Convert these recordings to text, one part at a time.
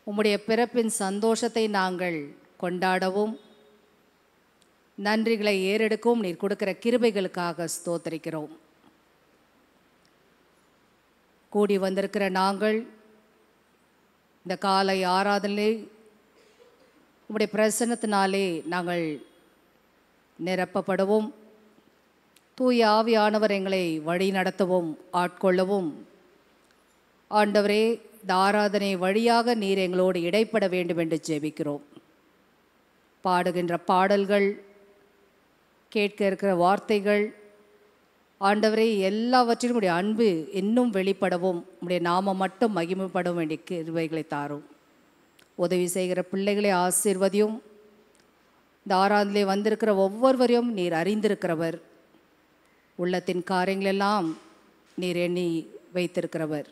உம்முடைய பிறப்பின் சந்தோஷத்தை நாங்கள் கொண்டாடவும் நன்றிகளை ஏறெடுக்கவும் நீர் கொடுக்கிற கிருபைகளுக்காக ஸ்தோத்திரிக்கிறோம். கூடி வந்திருக்கிற நாங்கள் இந்த காலை ஆராதனை உம்முடைய பிரசன்னத்தினாலே நாங்கள் நிரப்பப்படவும் தூய ஆவியானவர் எங்களை வழி நடத்தவும் ஆட்கொள்ளவும் ஆண்டவரே இந்த ஆராதனை வழியாக நீர் எங்களோடு இடைப்பட வேண்டும் என்று ஜெபிக்கிறோம். பாடுகின்ற பாடல்கள், கேட்க இருக்கிற வார்த்தைகள், ஆண்டவரே எல்லாவற்றிலும் உடைய அன்பு இன்னும் வெளிப்படவும் உடைய நாமம் மட்டும் மகிமைப்பட வேண்டிய கிருபைகளை தாரும். உதவி செய்கிற பிள்ளைகளை ஆசீர்வதியும். இந்த ஆராதனையிலே வந்திருக்கிற ஒவ்வொருவரையும் நீர் அறிந்திருக்கிறவர். உள்ளத்தின் காரியங்களெல்லாம் நீர் எண்ணி வைத்திருக்கிறவர்.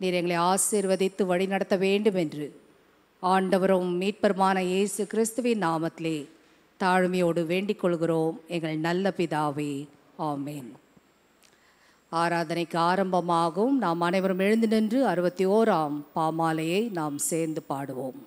நீர் எங்களை ஆசீர்வதித்து வழி நடத்த வேண்டும் என்று ஆண்டவரும் மீட்பருமான இயேசு கிறிஸ்துவின் நாமத்திலே தாழ்மையோடு வேண்டிக் கொள்கிறோம் எங்கள் நல்ல பிதாவே, ஆமேன். ஆராதனைக்கு ஆரம்பமாகவும் நாம் அனைவரும் எழுந்து நின்று 61ஆம் பாமாலையை நாம் சேர்ந்து பாடுவோம்.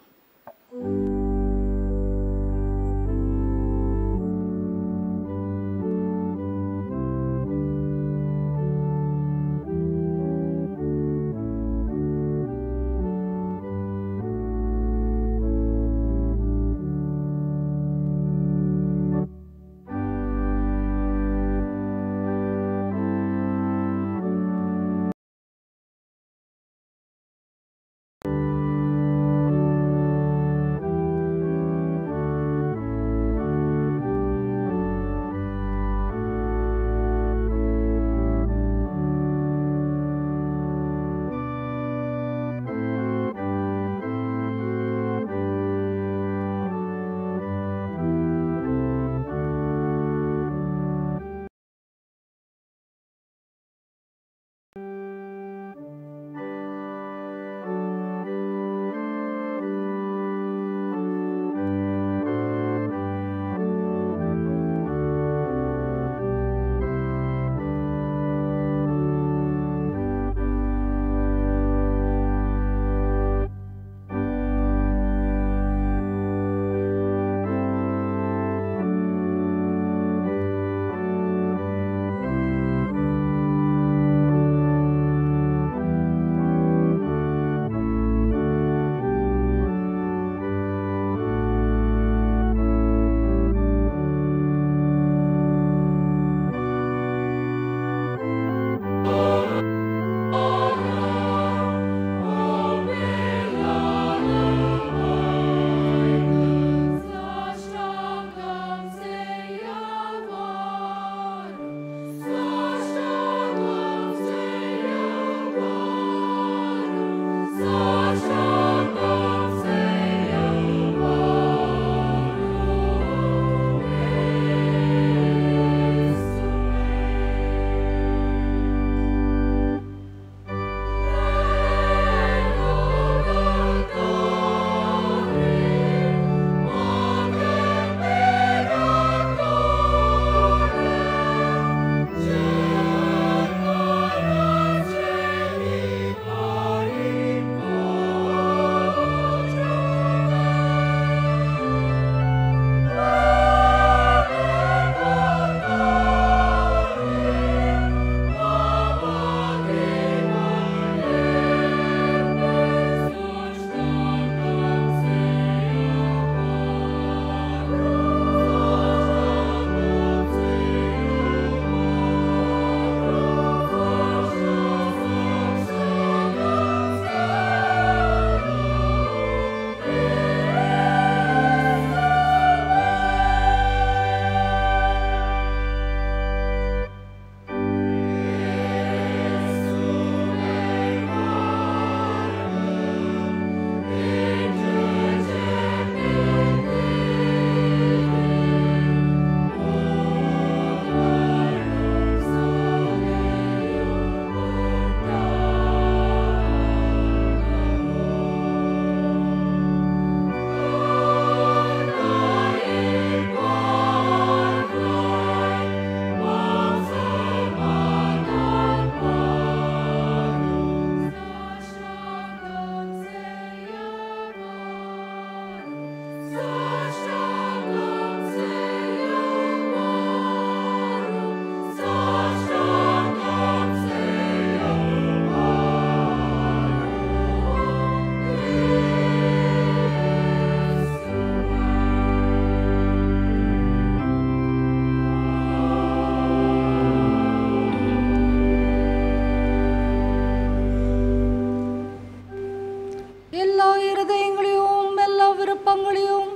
நுணுக்கங்களையும்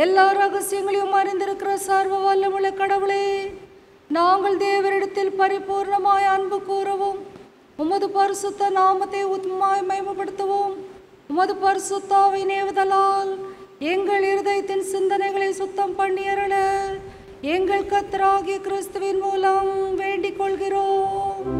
எல்லா ரகசியங்களையும் அறிந்திருக்கிற சர்வ வல்லமுள்ள கடவுளே, நாங்கள் தேவரிடத்தில் பரிபூர்ணமாய் அன்பு கூறவும் உமது பரிசுத்த நாமத்தை உத்தமாய் மகிமைப்படுத்தவும் உமது பரிசுத்தாவின் ஏவுதலால் எங்கள் இருதயத்தின் சிந்தனைகளை சுத்தம் பண்ணியருள எங்கள் கர்த்தராகிய கிறிஸ்துவின் மூலம் வேண்டிக் கொள்கிறோம்.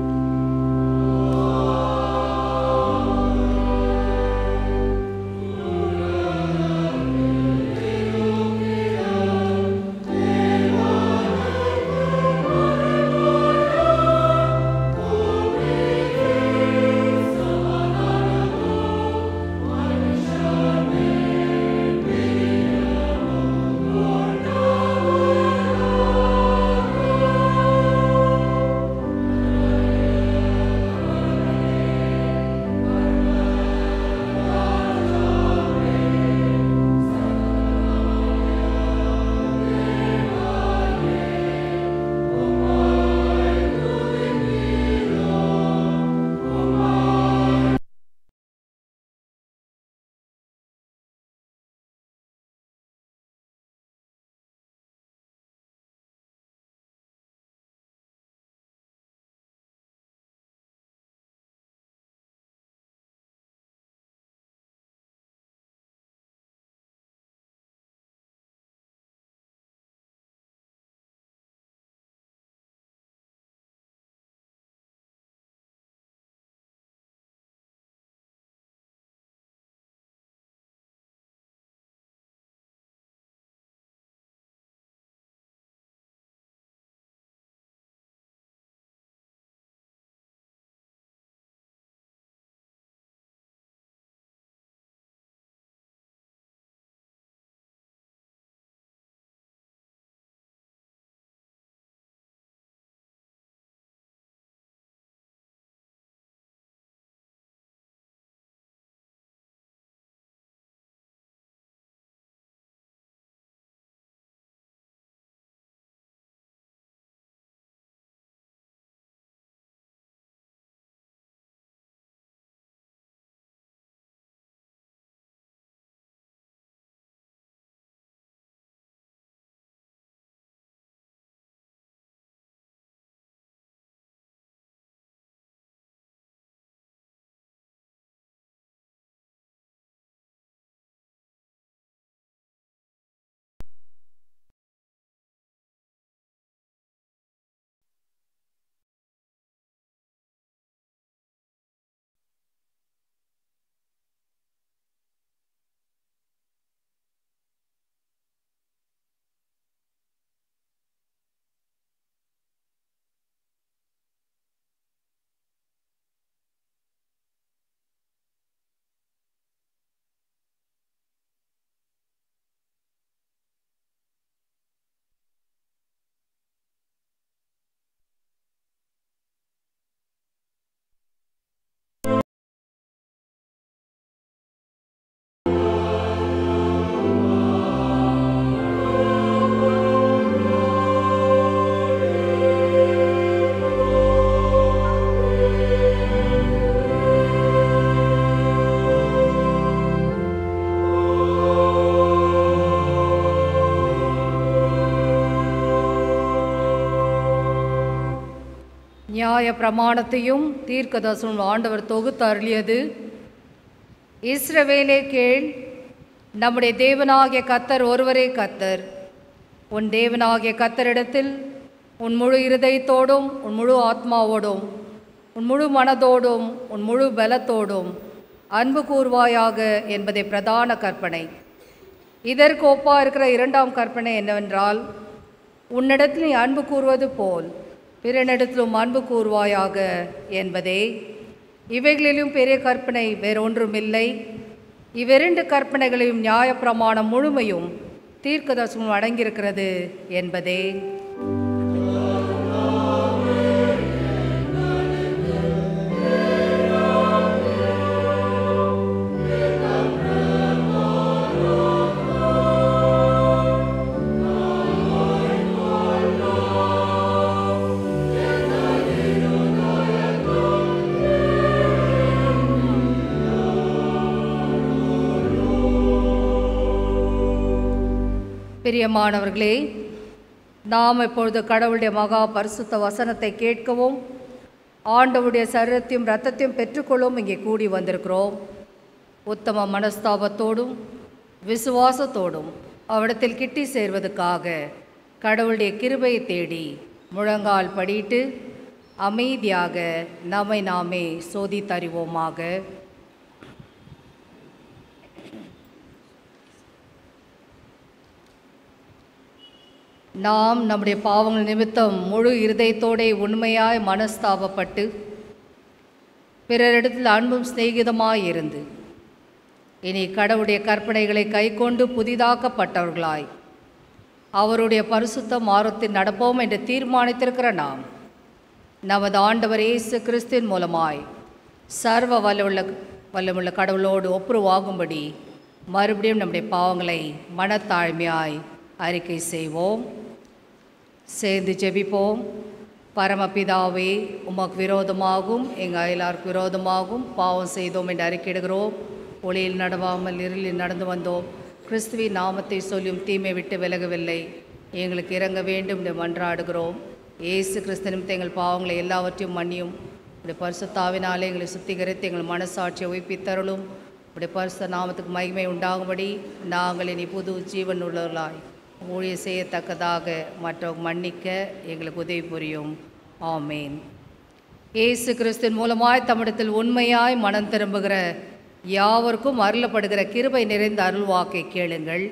நியாய பிரமாணத்தையும் தீர்க்கதரிசனம் ஆண்டவர் தொகுத்து அருளியது. இஸ்ரவேலே கேள், நம்முடைய தேவனாகிய கர்த்தர் ஒருவரே கர்த்தர். உன் தேவனாகிய கர்த்தரிடத்தில் உன் முழு இருதயத்தோடும் உன் முழு ஆத்மாவோடும் உன் முழு மனதோடும் உன் முழு பலத்தோடும் அன்பு கூர்வாயாக என்பதே பிரதான கற்பனை. இதற்கு ஒப்பா இருக்கிற இரண்டாம் கற்பனை என்னவென்றால், உன்னிடத்தில் நீ அன்பு கூறுவது போல் பிறனிடத்திலும் அன்பு கூர்வாயாக என்பதே. இவைகளிலும் பெரிய கற்பனை வேறொன்றுமில்லை. இவ்விரண்டு கற்பனைகளையும் நியாயப்பிரமாணம் முழுமையும் தீர்க்கதரிசனம் அடங்கியிருக்கிறது என்பதே. பிரியமானவர்களே, நாம் இப்பொழுது கடவுளுடைய மகா பரிசுத்த வசனத்தை கேட்கவும் ஆண்டவருடைய சரீரத்தையும் இரத்தத்தையும் பெற்றுக்கொள்ளவும் இங்கே கூடி வந்திருக்கிறோம். உத்தம மனஸ்தாபத்தோடும் விசுவாசத்தோடும் அவரிடத்தில் கிட்டி சேர்வதற்காக கடவுளுடைய கிருபையை தேடி முழங்கால் படிட்டு அமைதியாக நம்மை நாமே சோதித்தறிவோமாக. நாம் நம்முடைய பாவங்கள் நிமித்தம் முழு இருதயத்தோடே உண்மையாய் மனஸ்தாபப்பட்டு பிறரிடத்தில் அன்பும் சிநேகிதமாய் இருந்து இனி கடவுளுடைய கற்பனைகளை கைக்கொண்டு புதிதாக்கப்பட்டவர்களாய் அவருடைய பரிசுத்த மார்க்கத்தில் நடப்போம் என்று தீர்மானித்திருக்கிற நாம் நமது ஆண்டவர் இயேசு கிறிஸ்துவின் மூலமாய் சர்வ வல்லமுள்ள கடவுளோடு ஒப்புரவாகும்படி மறுபடியும் நம்முடைய பாவங்களை மனத்தாழ்மையாய் அறிக்கை செய்வோம். சேர்ந்து ஜெபிப்போம். பரமபிதாவே, உமக்கு விரோதமாகும் எங்கள் அயலாருக்கு விரோதமாகும் பாவம் செய்தோம் என்று அறிக்கையிடுகிறோம். ஒளியில் நடவாமல் இருளில் நடந்து வந்தோம். கிறிஸ்துவின் நாமத்தை சொல்லியும் தீமை விட்டு விலகவில்லை. எங்களுக்கு இறங்க வேண்டும் என்று மன்றாடுகிறோம். இயேசு கிறிஸ்து நிமித்த எங்கள் பாவங்களை எல்லாவற்றையும் மன்னியும். இப்படி பரிசுத்தாவினாலே எங்களை சுத்திகரித்து எங்கள் மனசாட்சியை உயிர்ப்பித்தருளும். இப்படி பரிசுத்த நாமத்துக்கு மகிமை உண்டாகும்படி நாங்கள் இனி புது ஜீவன் உள்ளவர்களாய் ஊழிய செய்யத்தக்கதாக மற்றவங்க மன்னிக்க எங்களுக்கு உதவி புரியும். ஆமேன். இயேசு கிறிஸ்துவின் மூலமாய் தம்மிடத்தில் உண்மையாய் மனம் திரும்புகிற யாவருக்கும் அருளப்படுகிற கிருபை நிறைந்த அருள்வாக்கை கேளுங்கள்.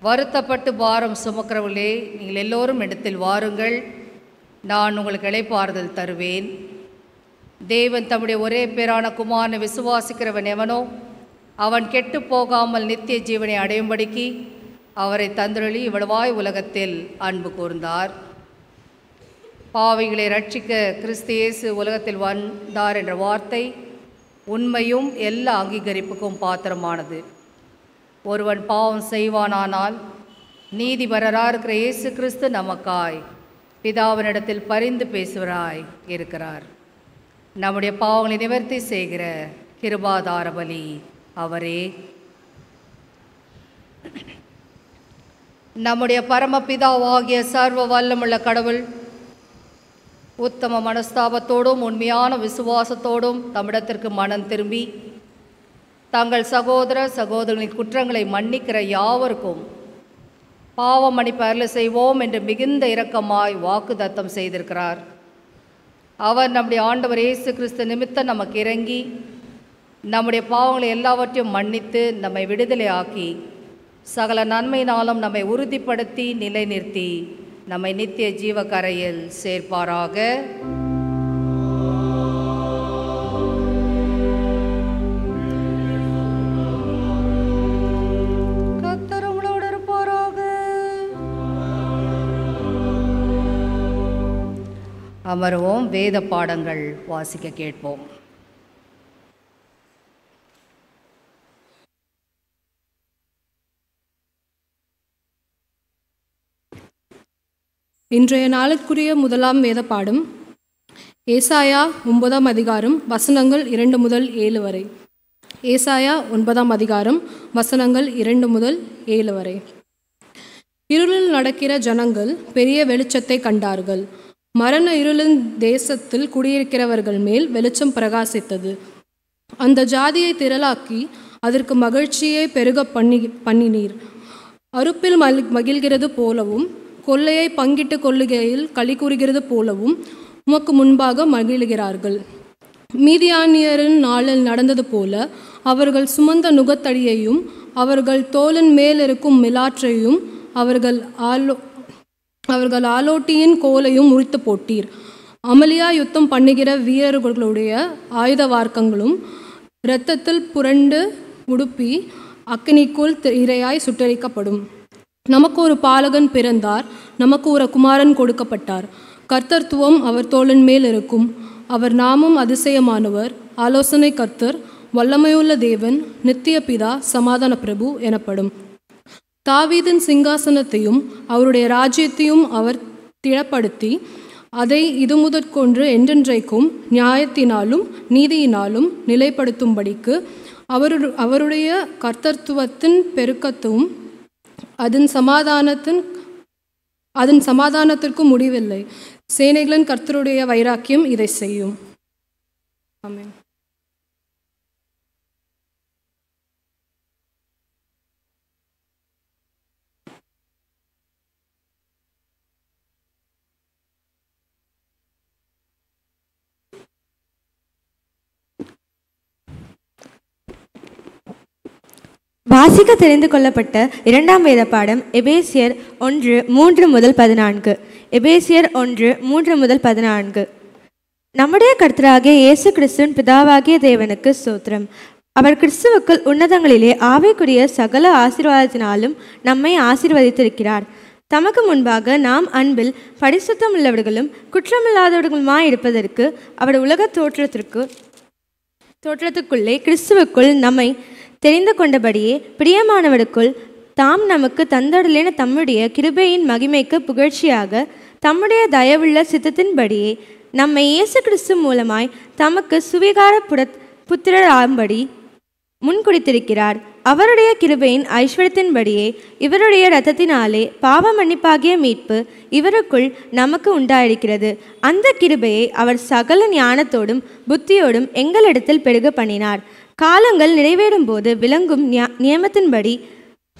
வருத்தப்பட்டு பாரம் சுமக்கிறவர்களே, நீங்கள் எல்லோரும் இடத்தில் வாருங்கள், நான் உங்களுக்கு இளைப்பாறுதல் தருவேன். தேவன் தம்முடைய ஒரே பேரான குமாரனை விசுவாசிக்கிறவன் எவனோ அவன் கெட்டு போகாமல் நித்திய ஜீவனை அடையும்படிக்கு அவரை தந்தருளி இவ்வளவாய் உலகத்தில் அன்பு கூர்ந்தார். பாவிகளை ரட்சிக்க கிறிஸ்து இயேசு உலகத்தில் வந்தார் என்ற வார்த்தை உண்மையும் எல்லா அங்கீகரிப்புக்கும் பாத்திரமானது. ஒருவன் பாவம் செய்வானானால் நீதிபரராக இருக்கிற இயேசு கிறிஸ்து நமக்காய் பிதாவினிடத்தில் பரிந்து பேசுவராய் இருக்கிறார். நம்முடைய பாவங்களை நிவர்த்தி செய்கிற கிருபாதார பலி அவரே. நம்முடைய பரமபிதாவாகிய சர்வ வல்லமுள்ள கடவுள் உத்தம மனஸ்தாபத்தோடும் உண்மையான விசுவாசத்தோடும் தம்மிடத்திற்கு மனம் திரும்பி தங்கள் சகோதர சகோதரிகளின் குற்றங்களை மன்னிக்கிற யாவருக்கும் பாவ மன்னிப்பு அருள் செய்வோம் என்று மிகுந்த இரக்கமாய் வாக்குத்தத்தம் செய்திருக்கிறார். அவர் நம்முடைய ஆண்டவர் இயேசு கிறிஸ்து நிமித்தம் நமக்கு இறங்கி நம்முடைய பாவங்களை எல்லாவற்றையும் மன்னித்து நம்மை விடுதலையாக்கி சகல நன்மையினாலும் நம்மை உறுதிப்படுத்தி நிலைநிறுத்தி நம்மை நித்திய ஜீவக்கரையில் சேர்ப்பாராக. கர்த்தர் உங்களோடு இருப்பாராக. அமர்வோம். வேத பாடங்கள் வாசிக்க கேட்போம். இன்றைய நாளுக்குரிய முதலாம் வேத பாடம் ஏசாயா 9ஆம் அதிகாரம் வசனங்கள் 2 முதல் 7 வரை. ஏசாயா 9ஆம் அதிகாரம் வசனங்கள் 2 முதல் 7 வரை. இருளில் நடக்கிற ஜனங்கள் பெரிய வெளிச்சத்தை கண்டார்கள். மரண இருளின் தேசத்தில் குடியிருக்கிறவர்கள் மேல் வெளிச்சம் பிரகாசித்தது. அந்த ஜாதியை திரளாக்கி அதற்கு மகிழ்ச்சியை பெருக பண்ணினீர். அறுப்பில் மகிழ்கிறது போலவும் கொள்ளையை பங்கிட்டு கொள்ளுகையில் களி கூறுகிறது போலவும் உமக்கு முன்பாக மகிழ்கிறார்கள். மீதியானியரின் நாளில் நடந்தது போல அவர்கள் சுமந்த நுகத்தடியையும் அவர்கள் தோளின் மேலிருக்கும் மிலாற்றையும் அவர்கள் ஆலோட்டியின் கோலையும் முறித்து போட்டீர். அமளியா யுத்தம் பண்ணுகிற வீரர்களுடைய ஆயுத வார்க்கங்களும் இரத்தத்தில் புரண்டு உடுப்பி அக்கினிக்குள் இரையாய் சுட்டரிக்கப்படும். நமக்கு ஒரு பாலகன் பிறந்தார், நமக்கு ஒரு குமாரன் கொடுக்கப்பட்டார். கர்த்தர்த்துவம் அவர் தோளின் மேல் இருக்கும். அவர் நாமும் அதிசயமானவர், ஆலோசனை கர்த்தர், வல்லமையுள்ள தேவன், நித்திய பிதா, சமாதான பிரபு எனப்படும். தாவீதின் சிங்காசனத்தையும் அவருடைய ராஜ்யத்தையும் அவர் திடப்படுத்தி அதை இது முதற்கொன்று என்றென்றைக்கும் நியாயத்தினாலும் நீதியினாலும் நிலைப்படுத்தும்படிக்கு அவருடைய கர்த்தத்துவத்தின் பெருக்கத்தும் அதன் சமாதானத்திற்கும் முடிவில்லை. சேனைகளின் கர்த்தருடைய வைராக்கியம் இதை செய்யும். ஆமென். வாசிக்க தெரிந்து கொள்ளப்பட்ட இரண்டாம் வேத பாடம் எபேசியர் 1:3-14. எபேசியர் 1:3-14. நம்முடைய கர்த்தராகிய இயேசு கிறிஸ்துவின் பிதாவாகிய தேவனுக்கு ஸ்தோத்திரம். அவர் கிறிஸ்துவுக்குள் உன்னதங்களிலே ஆவிக்குரிய சகல ஆசீர்வாதத்தினாலும் நம்மை ஆசீர்வதித்திருக்கிறார். தமக்கு முன்பாக நாம் அன்பில் பரிசுத்தம் உள்ளவர்களும் குற்றமில்லாதவர்களுமாய் இருப்பதற்கு அவர் உலக தோற்றத்துக்குள்ளே கிறிஸ்துவுக்குள் நம்மை தெரிந்து கொண்டபடியே பிரியமானவருக்குள் தாம் நமக்கு தந்தருளின தம்முடைய கிருபையின் மகிமைக்கு புகழ்ச்சியாக தம்முடைய தயவுள்ள சித்தத்தின்படியே நம்மை இயேசு கிறிஸ்து மூலமாய் தமக்கு சுவிகார புத்திரராகும்படி முன்குறித்திருக்கிறார். அவருடைய கிருபையின் ஐஸ்வர்யத்தின்படியே இவருடைய இரத்தத்தினாலே பாவ மன்னிப்பாகிய மீட்பு இவருக்குள் நமக்கு உண்டாயிருக்கிறது. அந்த கிருபையை அவர் சகல ஞானத்தோடும் புத்தியோடும் எங்களிடத்தில் பெருக பண்ணினார். காலங்கள் நிறைவேறும் போது விளங்கும் நியமத்தின்படி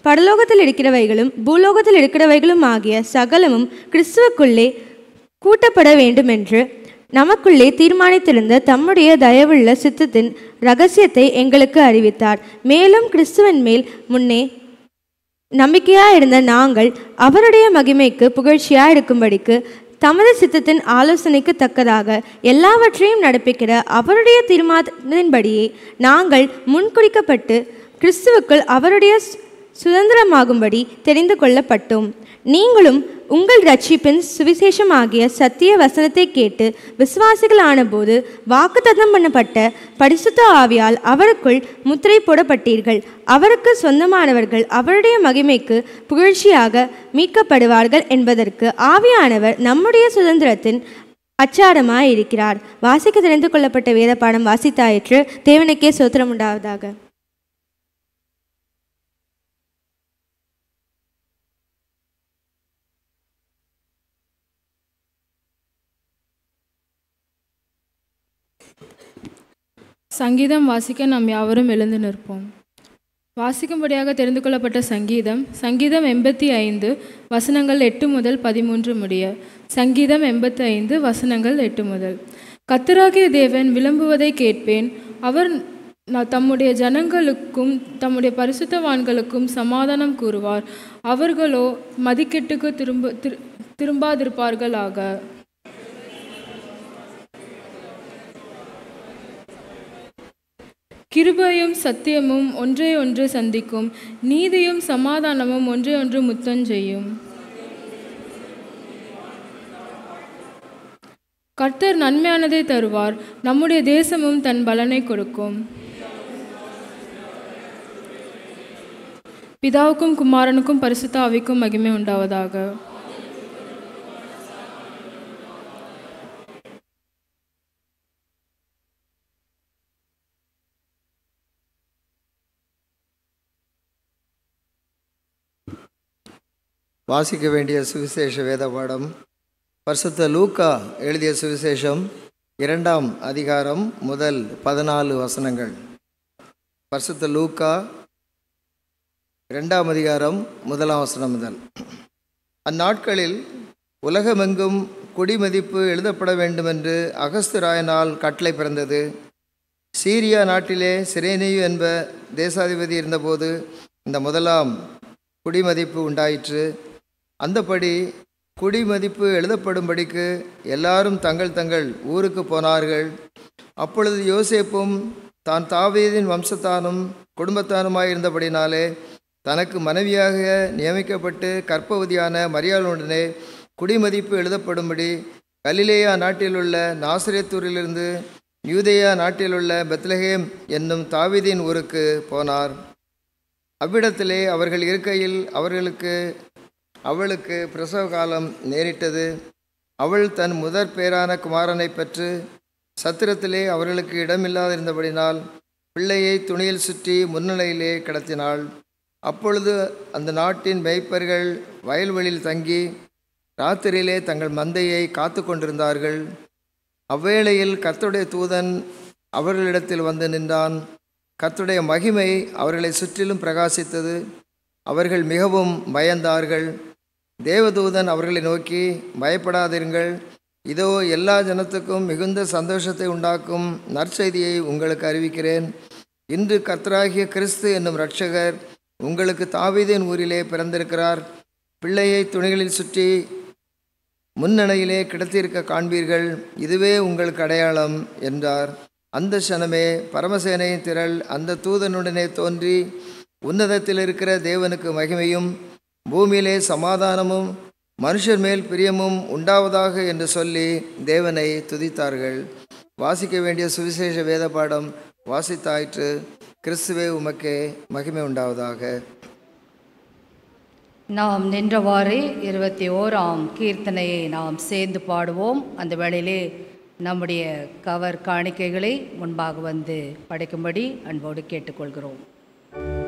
பரலோகத்தில் இருக்கிறவைகளும் பூலோகத்தில் இருக்கிறவைகளும் ஆகிய சகலமும் கிறிஸ்துவுக்குள்ளே கூட்டப்பட வேண்டுமென்று நமக்குள்ளே தீர்மானித்திருந்த தம்முடைய தயவுள்ள சித்தத்தின் இரகசியத்தை எங்களுக்கு அறிவித்தார். மேலும் கிறிஸ்துவின் மேல் முன்னே நம்பிக்கையாயிருந்த நாங்கள் அவருடைய மகிமைக்கு புகழ்ச்சியாயிருக்கும்படிக்கு தமது சித்தத்தின் ஆலோசனைக்கு தக்கதாக எல்லாவற்றையும் நடப்பிக்கிற அவருடைய தீர்மானத்தின்படியே நாங்கள் முன்குறிக்கப்பட்டு கிறிஸ்துவுக்குள் அவருடைய சுதந்திரமாகும்படி தெரிந்து கொள்ளப்பட்டோம். நீங்களும் உங்கள் இரட்சிப்பின் சுவிசேஷமாகிய சத்திய வசனத்தை கேட்டு விசுவாசிகளான போது வாக்குத்தத்தம் பண்ணப்பட்ட பரிசுத்த ஆவியால் அவருக்குள் முத்திரை போடப்பட்டீர்கள். அவருக்கு சொந்தமானவர்கள் அவருடைய மகிமைக்கு புகழ்ச்சியாக மீட்கப்படுவார்கள் என்பதற்கு ஆவியானவர் நம்முடைய சுதந்திரத்தின் அச்சாரமாய் இருக்கிறார். வாசிக்க தெரிந்து கொள்ளப்பட்ட வேத பாடம் வாசித்தாயிற்று. தேவனுக்கே ஸ்தோத்திரம் உண்டாவதாக. சங்கீதம் வாசிக்க நாம் யாவரும் எழுந்து நிற்போம். வாசிக்கும்படியாக தெரிந்து கொள்ளப்பட்ட சங்கீதம் 85 வசனங்கள் 8-13 முடிய. சங்கீதம் 85 வசனங்கள் 8 முதல். கர்த்தராகிய தேவன் விளம்புவதை கேட்பேன். அவர் தம்முடைய ஜனங்களுக்கும் தம்முடைய பரிசுத்தவான்களுக்கும் சமாதானம் கூறுவார். அவர்களோ மதிக்கெட்டுக்கு திரும்பாதிருப்பார்களாக. கிருபையும் சத்தியமும் ஒன்றையொன்று சந்திக்கும். நீதியும் சமாதானமும் ஒன்றையொன்று முத்தம் செய்யும். கர்த்தர் நன்மையானதை தருவார். நம்முடைய தேசமும் தன் பலனை கொடுக்கும். பிதாவுக்கும் குமாரனுக்கும் பரிசுத்த ஆவிக்கும் மகிமை உண்டாவதாக. வாசிக்க வேண்டிய சுவிசேஷ வேத பாடம் பரிசுத்த லூக்கா எழுதிய சுவிசேஷம் 2ஆம் அதிகாரம் முதல் 14 வசனங்கள். பரிசுத்த லூக்கா 2ஆம் அதிகாரம் 1ஆம் வசனம் முதல். அந்நாட்களில் உலகமெங்கும் குடிமதிப்பு எழுதப்பட வேண்டுமென்று அகஸ்துராயனால் கட்டளை பிறந்தது. சீரியா நாட்டிலே சிரேனியு என்ப தேசாதிபதி இருந்தபோது இந்த முதலாம் குடிமதிப்பு உண்டாயிற்று. அந்தபடி குடிமதிப்பு எழுதப்படும்படிக்கு எல்லாரும் தங்கள் தங்கள் ஊருக்கு போனார்கள். அப்பொழுது யோசேப்பும் தான் தாவீதின் வம்சத்தானும் குடும்பத்தானுமாயிருந்தபடினாலே தனக்கு மனைவியாக நியமிக்கப்பட்டு கர்ப்பவதியான மரியாளுடனே குடிமதிப்பு எழுதப்படும்படி கலிலேயா நாட்டிலுள்ள நாசரேத்தூரிலிருந்து யூதேயா நாட்டிலுள்ள பெத்லகேம் என்னும் தாவீதின் ஊருக்கு போனார். அவ்விடத்திலே அவர்கள் இருக்கையில் அவளுக்கு பிரசவ காலம் நேரிட்டது. அவள் தன் முதற் பேரான குமாரனை பெற்று சத்திரத்திலே அவர்களுக்கு இடமில்லாதிருந்தபடினால் பிள்ளையை துணியில் சுற்றி முன்னிலையிலே கிடத்தினாள். அப்பொழுது அந்த நாட்டின் மேய்ப்பர்கள் வயல்வெளியில் தங்கி ராத்திரியிலே தங்கள் மந்தையை காத்து கொண்டிருந்தார்கள். அவ்வேளையில் கர்த்தருடைய தூதன் அவர்களிடத்தில் வந்து நின்றான். கர்த்தருடைய மகிமை அவர்களை சுற்றிலும் பிரகாசித்தது. அவர்கள் மிகவும் பயந்தார்கள். தேவதூதன் அவர்களை நோக்கி, பயப்படாதிருங்கள், இதோ எல்லா ஜனத்துக்கும் மிகுந்த சந்தோஷத்தை உண்டாக்கும் நற்செய்தியை உங்களுக்கு அறிவிக்கிறேன். இன்று கர்த்தராகிய கிறிஸ்து என்னும் இரட்சகர் உங்களுக்கு தாவீதின் ஊரிலே பிறந்திருக்கிறார். பிள்ளையை துணிகளில் சுற்றி முன்னணையிலே கிடத்தியிருக்க காண்பீர்கள். இதுவே உங்களுக்கு அடையாளம் என்றார். அந்த க்ஷணமே பரமசேனையின் திரள் அந்த தூதனுடனே தோன்றி, உன்னதத்தில் இருக்கிற தேவனுக்கு மகிமையும் பூமியிலே சமாதானமும் மனுஷர் மேல் பிரியமும் உண்டாவதாக என்று சொல்லி தேவனை துதித்தார்கள். வாசிக்க வேண்டிய சுவிசேஷ வேத பாடம் வாசித்தாயிற்று. கிறிஸ்துவே உமக்கே மகிமை உண்டாவதாக. நாம் நின்றவாறே 21ஆம் கீர்த்தனையை நாம் சேர்ந்து பாடுவோம். அந்த வேளையிலே நம்முடைய கவர் காணிக்கைகளை முன்பாக வந்து படைக்கும்படி அன்போடு கேட்டுக்கொள்கிறோம். Amen.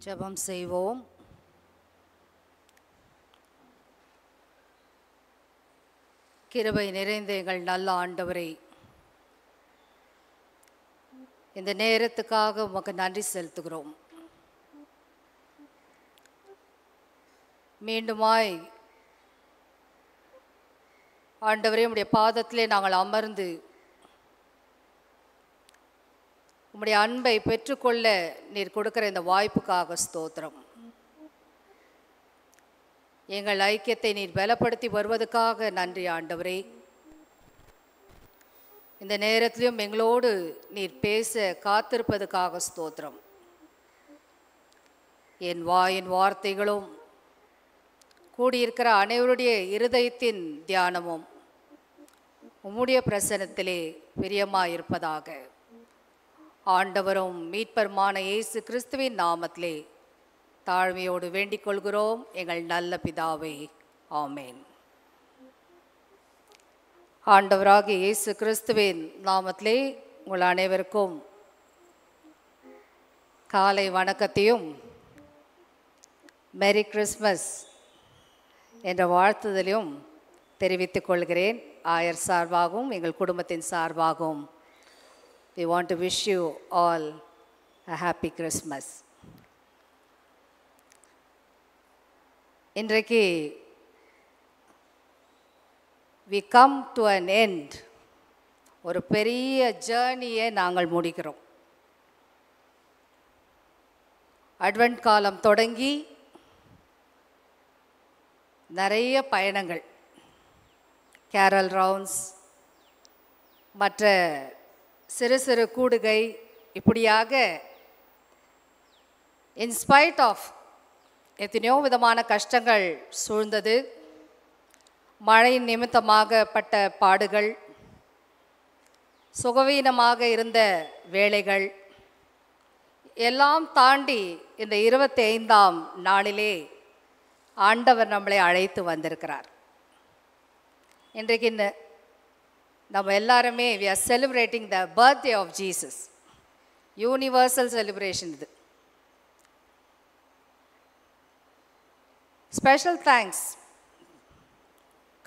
ஜெபம் செய்வோம். கிருபை நிறைந்த எங்கள் நல்ல ஆண்டவரே, இந்த நேரத்துக்காக உமக்கு நன்றி செலுத்துகிறோம். மீண்டுமாய் ஆண்டவரே உம்முடைய பாதத்திலே நாங்கள் அமர்ந்து உம்முடைய அன்பை பெற்றுக்கொள்ள நீர் கொடுக்கிற இந்த வாய்ப்புக்காக ஸ்தோத்திரம். எங்கள் ஐக்கியத்தை நீர் பலப்படுத்தி வருவதற்காக நன்றி ஆண்டவரே. இந்த நேரத்திலும் எங்களோடு நீர் பேச காத்திருப்பதற்காக ஸ்தோத்திரம். என் வாயின் வார்த்தைகளும் கூடியிருக்கிற அனைவருடைய இருதயத்தின் தியானமும் உம்முடைய பிரசன்னத்திலே பிரியமாயிருப்பதாக. ஆண்டவரும் மீட்பருமான இயேசு கிறிஸ்துவின் நாமத்திலே தாழ்மையோடு வேண்டிக் கொள்கிறோம் எங்கள் நல்ல பிதாவே, ஆமேன். ஆண்டவராகிய இயேசு கிறிஸ்துவின் நாமத்திலே உங்கள் அனைவருக்கும் காலை வணக்கத்தையும் மேரி கிறிஸ்மஸ் என்ற வாழ்த்துதலையும் தெரிவித்துக் கொள்கிறேன். ஆயர் சார்பாகவும் எங்கள் குடும்பத்தின் சார்பாகவும் we want to wish you all a happy Christmas. இன்றைக்கு we come to an end. ஒரு பெரிய ஜேர்னியை நாங்கள் முடிக்கிறோம். அட்வென்ட் காலம் தொடங்கி நிறைய பயணங்கள், கேரல் ரவுண்ட்ஸ், மற்ற சிறு சிறு கூடுகை, இப்படியாக இன்ஸ்பைட் ஆஃப் எத்தனையோ விதமான கஷ்டங்கள் சூழ்ந்தது, மழை நிமித்தமாகப்பட்ட பாடுகள், சுகவீனமாக இருந்த வேளைகள் எல்லாம் தாண்டி இந்த 25ஆம் நாளிலே ஆண்டவர் நம்மளை அழைத்து வந்திருக்கிறார். இன்றைக்கு நம்ம எல்லாருமே we are celebrating the birthday of Jesus. Universal celebration இது. Special thanks.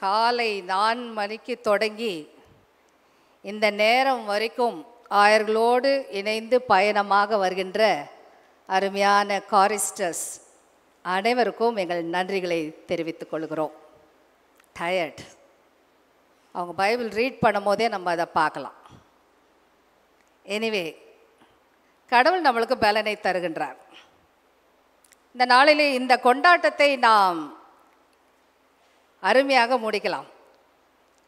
காலை 4 மணிக்கு தொடங்கி இந்த நேரம் வரைக்கும் ஆயர்களோடு இணைந்து பயணமாக வருகின்ற அருமையான காரிஸ்டர்ஸ் அனைவருக்கும் எங்கள் நன்றிகளை தெரிவித்துக் கொள்கிறோம். டயர்ட், அவங்க பைபிள் ரீட் பண்ணும் போதே நம்ம அதை பார்க்கலாம். எனிவே, கடவுள் நம்மளுக்கு பலனை தருகின்றார். இந்த நாளிலே இந்த கொண்டாட்டத்தை நாம் அருமையாக முடிக்கலாம்.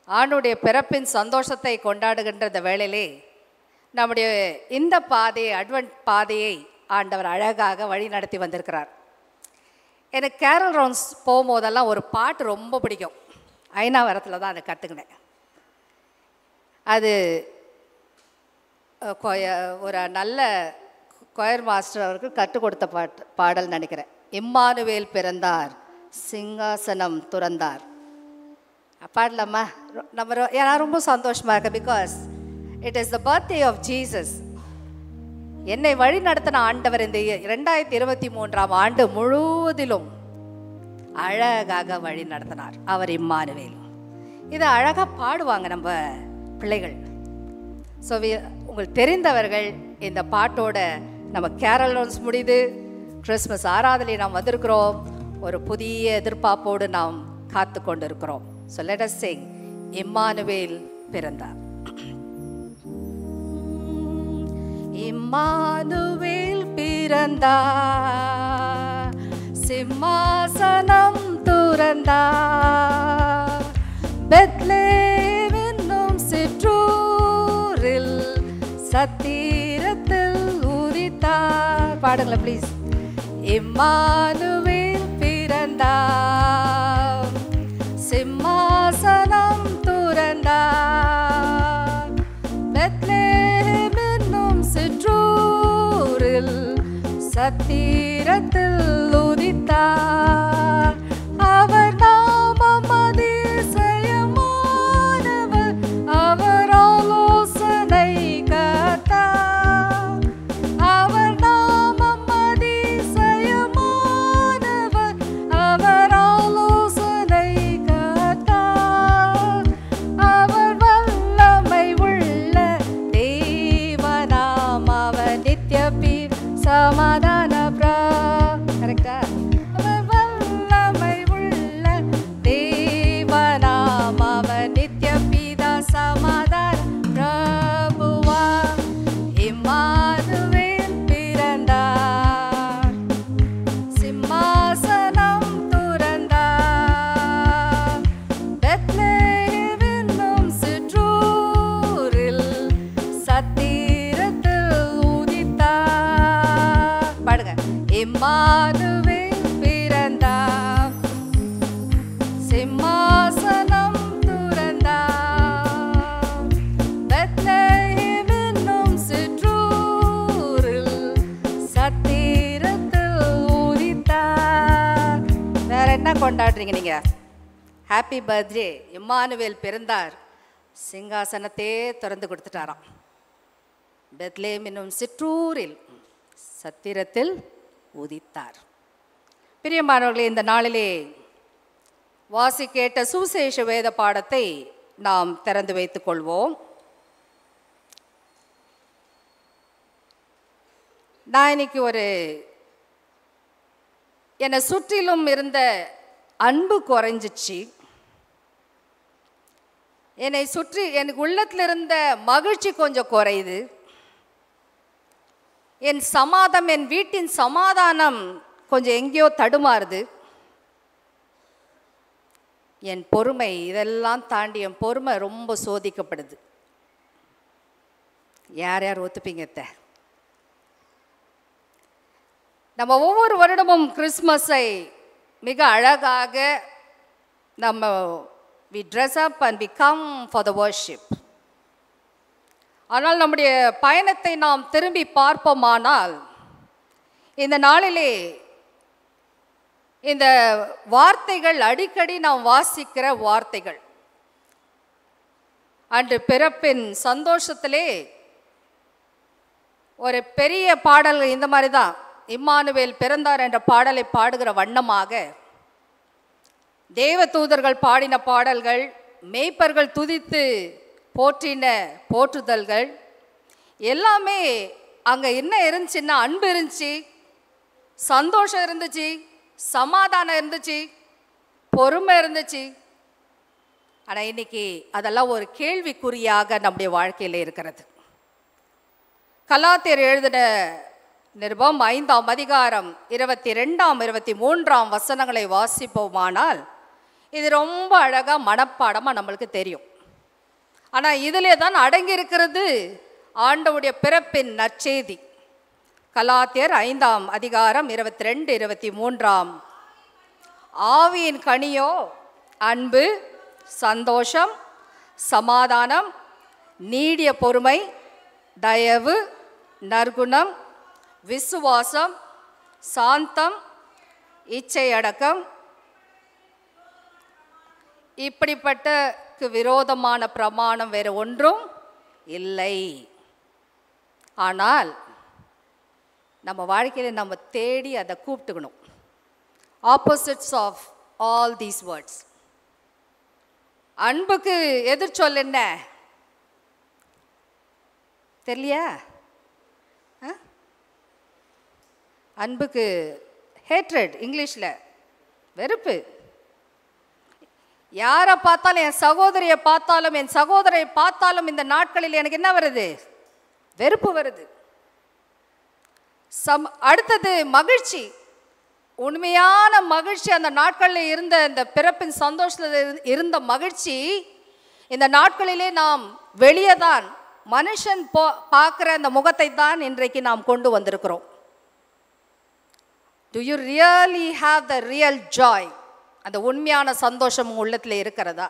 ஆண்டுடைய பிறப்பின் சந்தோஷத்தை கொண்டாடுகின்ற இந்த வேளையிலே நம்முடைய இந்த பாதையை, அட்வென்ட் பாதையை ஆண்டவர் அழகாக வழி நடத்தி வந்திருக்கிறார். எனக்கு கேரல் ரவுண்ட்ஸ் போகும்போதெல்லாம் ஒரு பாட்டு ரொம்ப பிடிக்கும். ஐநாவரத்தில் தான் அதை கற்றுக்கினேன். அது ஒரு நல்ல கொயர் மாஸ்டர் அவருக்கு கற்றுக் கொடுத்த பாடல் நினைக்கிறேன். இம்மானுவேல் பிறந்தார், சிங்காசனம் துறந்தார். பாடலாமா? நம்ம நான் ரொம்ப சந்தோஷமாக இருக்கேன். Because it is the birthday of Jesus. என்னை வழி நடத்தின ஆண்டவர் இந்த 2023ஆம் ஆண்டு முழுவதிலும் அழகாக வழி நடத்தினார். அவர் இம்மானுவேல். இதை அழகாக பாடுவாங்க நம்ம பிள்ளைகள். ஸோ உங்களுக்கு தெரிந்தவர்கள் இந்த பாட்டோட நம்ம கேரல் ரவுண்ட்ஸ் முடியுது, கிறிஸ்மஸ் ஆராதனை நாம் வந்திருக்கிறோம். ஒரு புதிய எதிர்பார்ப்போடு நாம் காத்து கொண்டு இருக்கிறோம். So let us sing Emmanuel பிறந்தார். இம்மானுவேல் பிறந்தார், சிம்மாசனம் துறந்தார், பெத்லேஹேம் என்னும் சிற்றூரில் சத்திரத்தில் உதித்தார். பாடுங்களா ப்ளீஸ். இம்மானுவேல் பிறந்தார், சிம்மாசனம் துறந்தார், பெத்லேஹேம் என்னும் சிற்றூரில் சத்திரத்தில் உதித்தார். அவர் நாமம் அதிசயமானவர், அவர் ஆலோசனை கர்த்தா. அவர் நாமம் அதிசயமானவர், பாடுங்க. இம்மானுவேல் பிறந்தார், சிம்மாசனம் துறந்தார், பெத்லகேம் என்னும் சிற்றூரில் சத்திரத்தில் உதித்தார். வேற என்ன கொண்டாடுறீங்க நீங்க? ஹாப்பி பர்த்டே, இம்மானுவேல் பிறந்தார், சிங்காசனத்தே திறந்து கொடுத்துட்டாராம். பெத்லகேம் என்னும் சிற்றூரில் சத்திரத்தில் உதித்தார். பிரியமானவர்களே, இந்த நாளிலே வாசி கேட்ட சுவிசேஷ வேத பாடத்தை நாம் திறந்து வைத்துக் கொள்வோம். நான் இன்னைக்கு என்னை சுற்றிலும் இருந்த அன்பு குறைஞ்சிச்சு, என்னை சுற்றி எனக்கு உள்ளத்தில் இருந்த மகிழ்ச்சி கொஞ்சம் குறையுது, என் வீட்டின் சமாதானம் கொஞ்சம் எங்கேயோ தடுமாறுது, என் பொறுமை, இதெல்லாம் தாண்டி என் பொறுமை ரொம்ப சோதிக்கப்படுது. யார் யார் ஒத்துப்பீங்க? நம்ம ஒவ்வொரு வருடமும் கிறிஸ்மஸை மிக அழகாக நம்ம we dress up and we come for the worship. ஆனால் நம்முடைய பயணத்தை நாம் திரும்பி பார்ப்போமானால், இந்த நாளிலே இந்த வார்த்தைகள் அடிக்கடி நாம் வாசிக்கிற வார்த்தைகள். அன்று பிறப்பின் சந்தோஷத்திலே ஒரு பெரிய பாடல் இந்த மாதிரி தான், இம்மானுவேல் பிறந்தார் என்ற பாடலை பாடுகிற வண்ணமாக தேவ தூதர்கள் பாடின பாடல்கள், மேய்ப்பர்கள் துதித்து போற்றின போற்றுதல்கள் எல்லாமே அங்கே என்ன இருந்துச்சுன்னா, அன்பு இருந்துச்சு, சந்தோஷம் இருந்துச்சு, சமாதானம் இருந்துச்சு, பொறுமை இருந்துச்சு. ஆனால் இன்னைக்கு அதெல்லாம் ஒரு கேள்விக்குறியாக நம்முடைய வாழ்க்கையில் இருக்கிறது. கலாத்தியர் எழுதின நிருபம் 5ஆம் அதிகாரம் 22, 23 வசனங்களை வாசிப்போமானால் இது ரொம்ப அழகாக மனப்பாடமாக நம்மளுக்கு தெரியும். ஆனால் இதிலே தான் அடங்கியிருக்கிறது ஆண்டவருடைய பிறப்பின் நற்செய்தி. கலாத்தியர் 5ஆம் அதிகாரம் 22, 23. ஆவியின் கனியோ அன்பு, சந்தோஷம், சமாதானம், நீடிய பொறுமை, தயவு, நற்குணம், விசுவாசம், சாந்தம், இச்சையடக்கம். இப்படிப்பட்டக்கு விரோதமான பிரமாணம் வேறு ஒன்றும் இல்லை. ஆனால் நம்ம வாழ்க்கையில் நம்ம தேடி அதை கூப்பிட்டுக்கணும். Opposites of all these words. அன்புக்கு எதிர்ச்சொல் என்ன தெரியலையா? அன்புக்கு ஹேட்ரட், இங்கிலீஷில் வெறுப்பு. யாரை பார்த்தாலும், என் சகோதரியை பார்த்தாலும், என் சகோதரை பார்த்தாலும் இந்த நாட்களில் எனக்கு என்ன வருது? வெறுப்பு வருது. அடுத்தது மகிழ்ச்சி. உண்மையான மகிழ்ச்சி அந்த நாட்களில் இருந்த, இந்த பிறப்பின் சந்தோஷத்தில் இருந்த மகிழ்ச்சி இந்த நாட்களிலே நாம் வெளியே தான் மனுஷன் பார்க்குற அந்த முகத்தை தான் இன்றைக்கு நாம் கொண்டு வந்திருக்கிறோம். Do you really have the real joy? அந்த உண்மையான சந்தோஷம் உள்ளத்தில் இருக்கிறதா?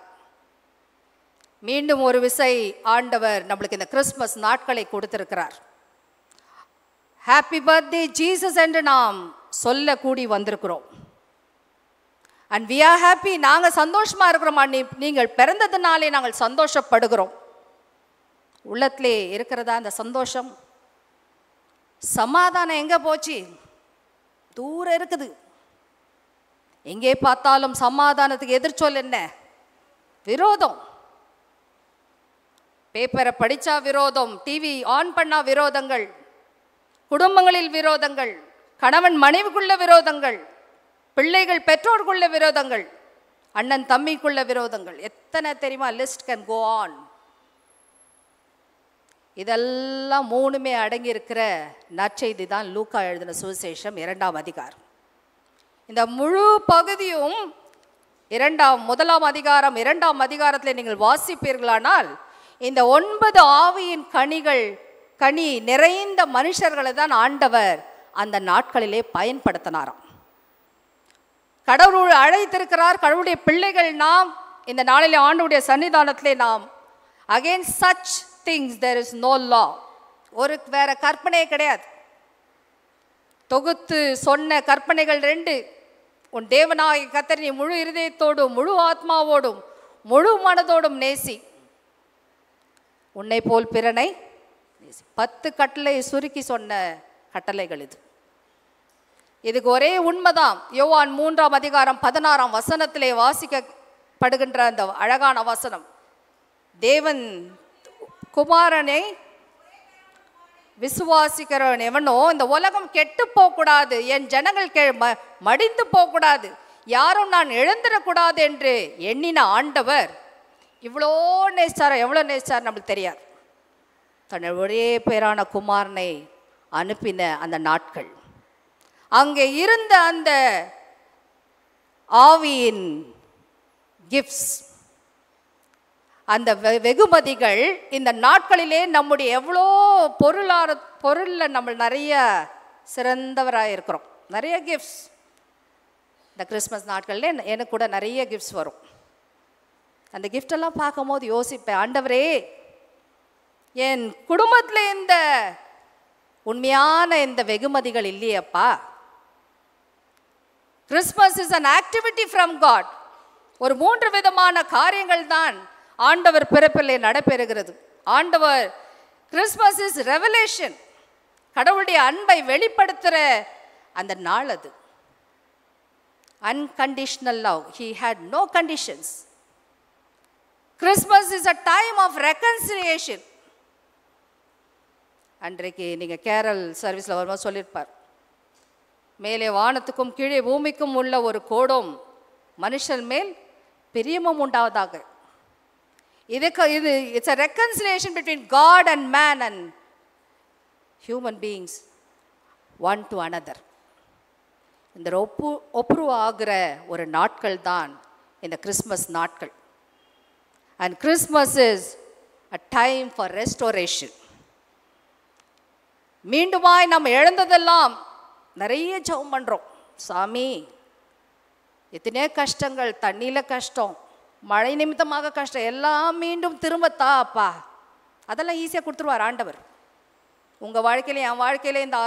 மீண்டும் ஒரு விசை ஆண்டவர் நம்மளுக்கு இந்த கிறிஸ்மஸ் நாட்களை கொடுத்திருக்கிறார். ஹாப்பி பர்த்டே ஜீசஸ் என்று நாம் சொல்ல கூடி வந்திருக்கிறோம். And we are happy. நாங்கள் சந்தோஷமாக இருக்கிறோமா? நீங்கள் பிறந்ததுனாலே நாங்கள் சந்தோஷப்படுகிறோம். உள்ளத்திலே இருக்கிறதா அந்த சந்தோஷம்? சமாதானம் எங்கே போச்சு? தூரம் இருக்குது. எங்கே பார்த்தாலும் சமாதானத்துக்கு எதிர்ச்சொல் என்ன? விரோதம். பேப்பரை படித்தா விரோதம், டிவி ஆன் பண்ணா விரோதங்கள், குடும்பங்களில் விரோதங்கள், கணவன் மனைவிக்குள்ள விரோதங்கள், பிள்ளைகள் பெற்றோருக்குள்ள விரோதங்கள், அண்ணன் தம்பிக்குள்ள விரோதங்கள், எத்தனை தெரியுமா? List can go on. இதெல்லாம் மூணுமே அடங்கி இருக்கிற நற்செய்தி தான் லூக்கா எழுதின சுவிசேஷம் 2ஆம் அதிகாரம். இந்த முழு பகுதியும் 1ஆம் அதிகாரம் 2ஆம் அதிகாரத்தில் நீங்கள் வாசிப்பீர்களானால் இந்த 9 ஆவியின் கனி நிறைந்த மனுஷர்களை தான் ஆண்டவர் அந்த நாட்களிலே பயன்படுத்தினாராம். கடவுள் அழைத்திருக்கிறார். கடவுளுடைய பிள்ளைகள் நாம் இந்த நாளிலே ஆண்டவருடைய சன்னிதானத்திலே நாம் against such things there is no law. ஒரு வேற கற்பனையே கிடையாது. தொகுத்து சொன்ன கற்பனைகள் 2. உன் தேவனாகிய கர்த்தரை நீ முழு இருதயத்தோடும் முழு ஆத்மாவோடும் முழு மனதோடும் நேசி, உன்னை போல் பிறனை நேசி. 10 கட்டளை சுருக்கி சொன்ன கட்டளைகள் இது. இதுக்கு ஒரே உண்மைதான். யோவான் 3ஆம் அதிகாரம் 16ஆம் வசனத்திலே வாசிக்கப்படுகின்ற அந்த அழகான வசனம், தேவன் குமாரனை விசுவாசிக்கிறவன் எவனோ இந்த உலகம் கெட்டு போகக்கூடாது, என் ஜனங்கள் மடிந்து போகக்கூடாது, யாரும் நான் இழந்துடக்கூடாது என்று எண்ணின ஆண்டவர் இவ்வளோ நேசிச்சார். எவ்வளோ நேசிச்சார் நம்மளுக்கு தெரியாது. தன்னுடைய ஒரே பேரான குமாரனை அனுப்பின அந்த நாட்கள், அங்கே இருந்த அந்த ஆவியின் கிஃப்ட்ஸ், அந்த வெகுமதிகள் இந்த நாட்களிலே நம்முடைய எவ்வளோ பொருளில் நம்ம நிறைய சிறந்தவராக இருக்கிறோம். நிறைய கிஃப்ட்ஸ் இந்த கிறிஸ்மஸ் நாட்களில் எனக்கு கூட நிறைய கிஃப்ட்ஸ் வரும். அந்த கிஃப்டெல்லாம் பார்க்கும்போது யோசிப்பேன், ஆண்டவரே என் குடும்பத்தில் இந்த உண்மையான இந்த வெகுமதிகள் இல்லையப்பா. Christmas is an activity from God. ஒரு 3 விதமான காரியங்கள் தான் ஆண்டவர் பிறப்பிலே நடைபெறுகிறது. ஆண்டவர் கிறிஸ்மஸ் இஸ் ரெவலேஷன், கடவுளுடைய அன்பை வெளிப்படுத்துகிற அந்த நாள் அது. Unconditional love, he had no conditions. Christmas is a time of reconciliation. அன்றைக்கு நீங்கள் கேரல் சர்வீஸில் வரும்போது சொல்லியிருப்பார், மேலே வானத்துக்கும் கீழே பூமிக்கும் உள்ள ஒரு கோடும் மனுஷன் மேல் பிரியமும் உண்டாவதாக. இது it's a reconciliation between God and man and human beings one to another. இந்த ஒப்புருவாகிற ஒரு நாட்கள் தான் இந்த கிறிஸ்மஸ் நாட்கள். And Christmas is a time for restoration. மீண்டுமாய் நம்ம இழந்ததெல்லாம் நிறைய ஜெபம் பண்ணுறோம். சாமி, எத்தனையோ கஷ்டங்கள், தண்ணியில் கஷ்டம், மழை நிமித்தமாக கஷ்டம், எல்லாம் மீண்டும் திரும்ப தாப்பா. அதெல்லாம் ஈஸியாக கொடுத்துருவார் ஆண்டவர். உங்கள் வாழ்க்கையில என் வாழ்க்கையில இந்த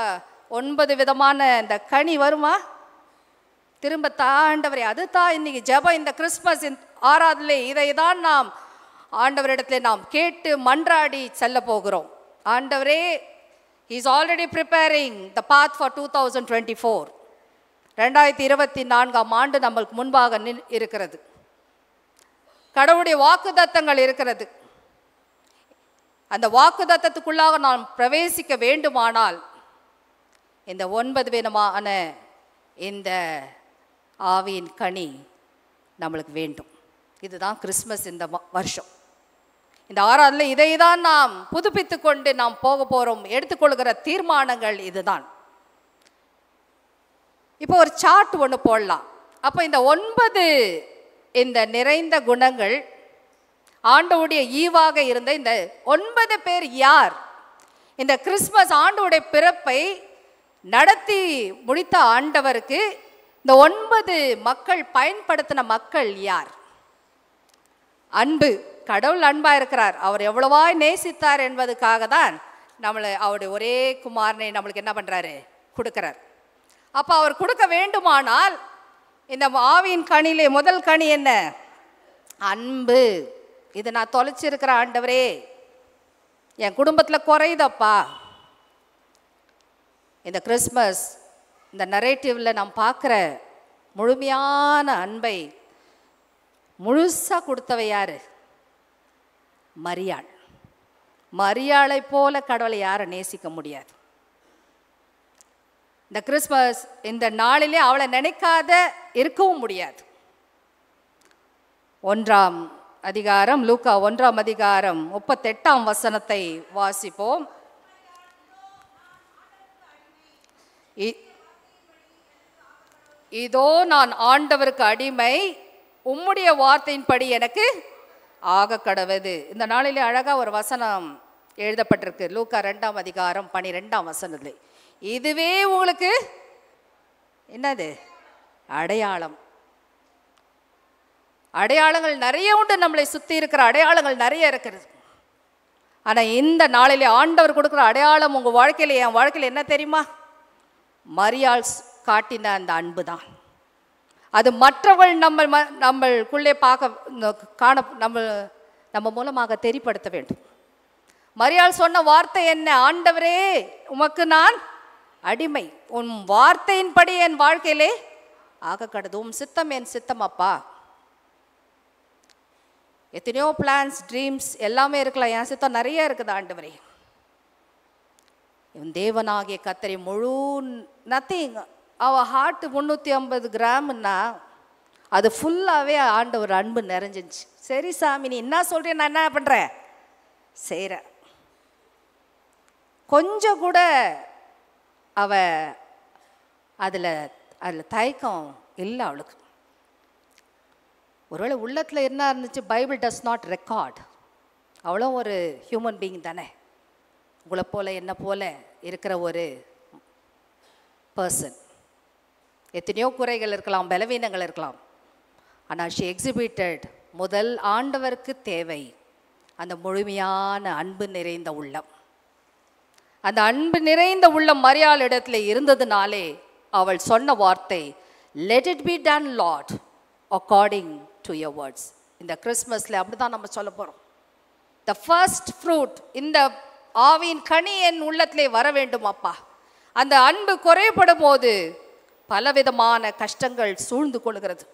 9 விதமான இந்த கனி வருமா? திரும்ப தா ஆண்டவரே. அது தான் இன்னைக்கு ஜெபம். இந்த கிறிஸ்மஸ் ஆராதனை இதை தான் நாம் ஆண்டவரிடத்தில் நாம் கேட்டு மன்றாடி செல்ல போகிறோம். ஆண்டவரே, he is already preparing the path for 2024. 2024ஆம் ஆண்டு நம்மளுக்கு முன்பாக இருக்கிறது. கடவுளுடைய வாக்குத்தத்தங்கள் இருக்கிறது. அந்த வாக்குத்தத்தத்துக்குள்ளாக நாம் பிரவேசிக்க வேண்டுமானால் இந்த 9 விதமான இந்த ஆவியின் கனி நம்மளுக்கு வேண்டும். இதுதான் கிறிஸ்மஸ் இந்த வருஷம். இந்த ஆராதனை இதை தான் நாம் புதுப்பித்து கொண்டு நாம் போக போகிறோம். எடுத்துக்கொள்கிற தீர்மானங்கள் இதுதான். இப்போ ஒரு சார்ட் ஒன்று போடலாம். அப்போ இந்த 9 இந்த நிறைந்த குணங்கள் ஆண்டவருடைய ஈவாக இருந்த இந்த 9 பேர் யார்? இந்த கிறிஸ்மஸ் ஆண்டவருடைய பிறப்பை நடத்தி முடித்த ஆண்டவருக்கு இந்த 9 மக்கள் பயன்படுத்தின மக்கள் யார்? அன்பு. கடவுள் அன்பாக இருக்கிறார். அவர் எவ்வளவாய் நேசித்தார் என்பதுக்காக தான் நம்மளை அவருடைய ஒரே குமாரனை நம்மளுக்கு என்ன பண்ணுறாரு? கொடுக்குறார். அப்போ அவர் கொடுக்க வேண்டுமானால் இந்த ஆவியின் கனியிலே முதல் கனி என்ன? அன்பு. இது நான் தொலைச்சிருக்கிற ஆண்டவரே, என் குடும்பத்தில் குறையுதப்பா. இந்த கிறிஸ்மஸ் இந்த நரேட்டிவில் நாம் பார்க்குற முழுமையான அன்பை முழுசாக கொடுத்தவை யார்? மரியாள். மரியாளை போல கடவுளை யாரை நேசிக்க முடியாது. இந்த கிறிஸ்மஸ் இந்த நாளிலே அவளை நினைக்காத இருக்கவும் முடியாது. 1ஆம் அதிகாரம் லூக்கா 1ஆம் அதிகாரம் 38ஆம் வசனத்தை வாசிப்போம். இதோ நான் ஆண்டவருக்கு அடிமை, உம்முடைய வார்த்தையின்படி எனக்கு ஆக கடவுது. இந்த நாளிலே அழகாக ஒரு வசனம் எழுதப்பட்டிருக்கு. லூக்கா 2ஆம் அதிகாரம் 12ஆம் வசனத்தில், இதுவே உங்களுக்கு என்னது? அடையாளம். அடையாளங்கள் நிறைய உண்டு, நம்மளை சுற்றி இருக்கிற அடையாளங்கள் நிறைய இருக்கிறது. ஆனால் இந்த நாளிலே ஆண்டவர் கொடுக்குற அடையாளம் உங்கள் வாழ்க்கையில், என் வாழ்க்கையில் என்ன தெரியுமா? மரியாள் காட்டின அந்த அன்பு தான். அது மற்றவர்கள் நம்மளுக்குள்ளே காண நம்ம மூலமாக தெரிப்படுத்த வேண்டும். மரியாள் சொன்ன வார்த்தை என்ன? ஆண்டவரே, உமக்கு நான் அடிமை, உன் வார்த்தையின்படி என் வாழ்க்கையிலே ஆக கடது, உன் சித்தம் என் சித்தம் அப்பா. எத்தனையோ பிளான்ஸ், ட்ரீம்ஸ் எல்லாமே இருக்கலாம், என் சித்தம் நிறைய இருக்குது ஆண்டவரே. இவன் தேவனாகிய கர்த்தரை முழு நத்திங். அவள் ஹார்ட் 350 கிராம்னா அது ஃபுல்லாகவே ஆண்டவர் அன்பு நிறைஞ்சிச்சு. சரி சாமி, நீ என்ன சொல்கிறேன், நான் என்ன பண்ணுறேன், செய்கிறேன். கொஞ்சம் கூட அதில் தயக்கம் இல்லை அவளுக்கு. ஒருவேளை உள்ளத்தில் என்ன இருந்துச்சு? Bible does not record. அவளும் ஒரு ஹியூமன் பீயிங் தானே, உங்களை போல என்ன போல இருக்கிற ஒரு பர்சன். எத்தனையோ குறைகள் இருக்கலாம், பலவீனங்கள் இருக்கலாம். ஆனால் ஷி எக்ஸிபிட்டட் முதல் ஆண்டவருக்கு தேவை அந்த முழுமையான அன்பு நிறைந்த உள்ளம். அந்த அன்பு நிறைந்த உள்ளம் மரியாள் இடத்துல இருந்ததுனாலே அவள் சொன்ன வார்த்தை, let it be done Lord according to your words. இந்த கிறிஸ்மஸில் அப்படி தான் நம்ம சொல்ல போகிறோம். த ஃபர்ஸ்ட் ஃப்ரூட், இந்த ஆவியின் கனி என் உள்ளத்திலே வர வேண்டும் அப்பா. அந்த அன்பு குறைபடும் போது பலவிதமான கஷ்டங்கள் சூழ்ந்து கொள்கிறது.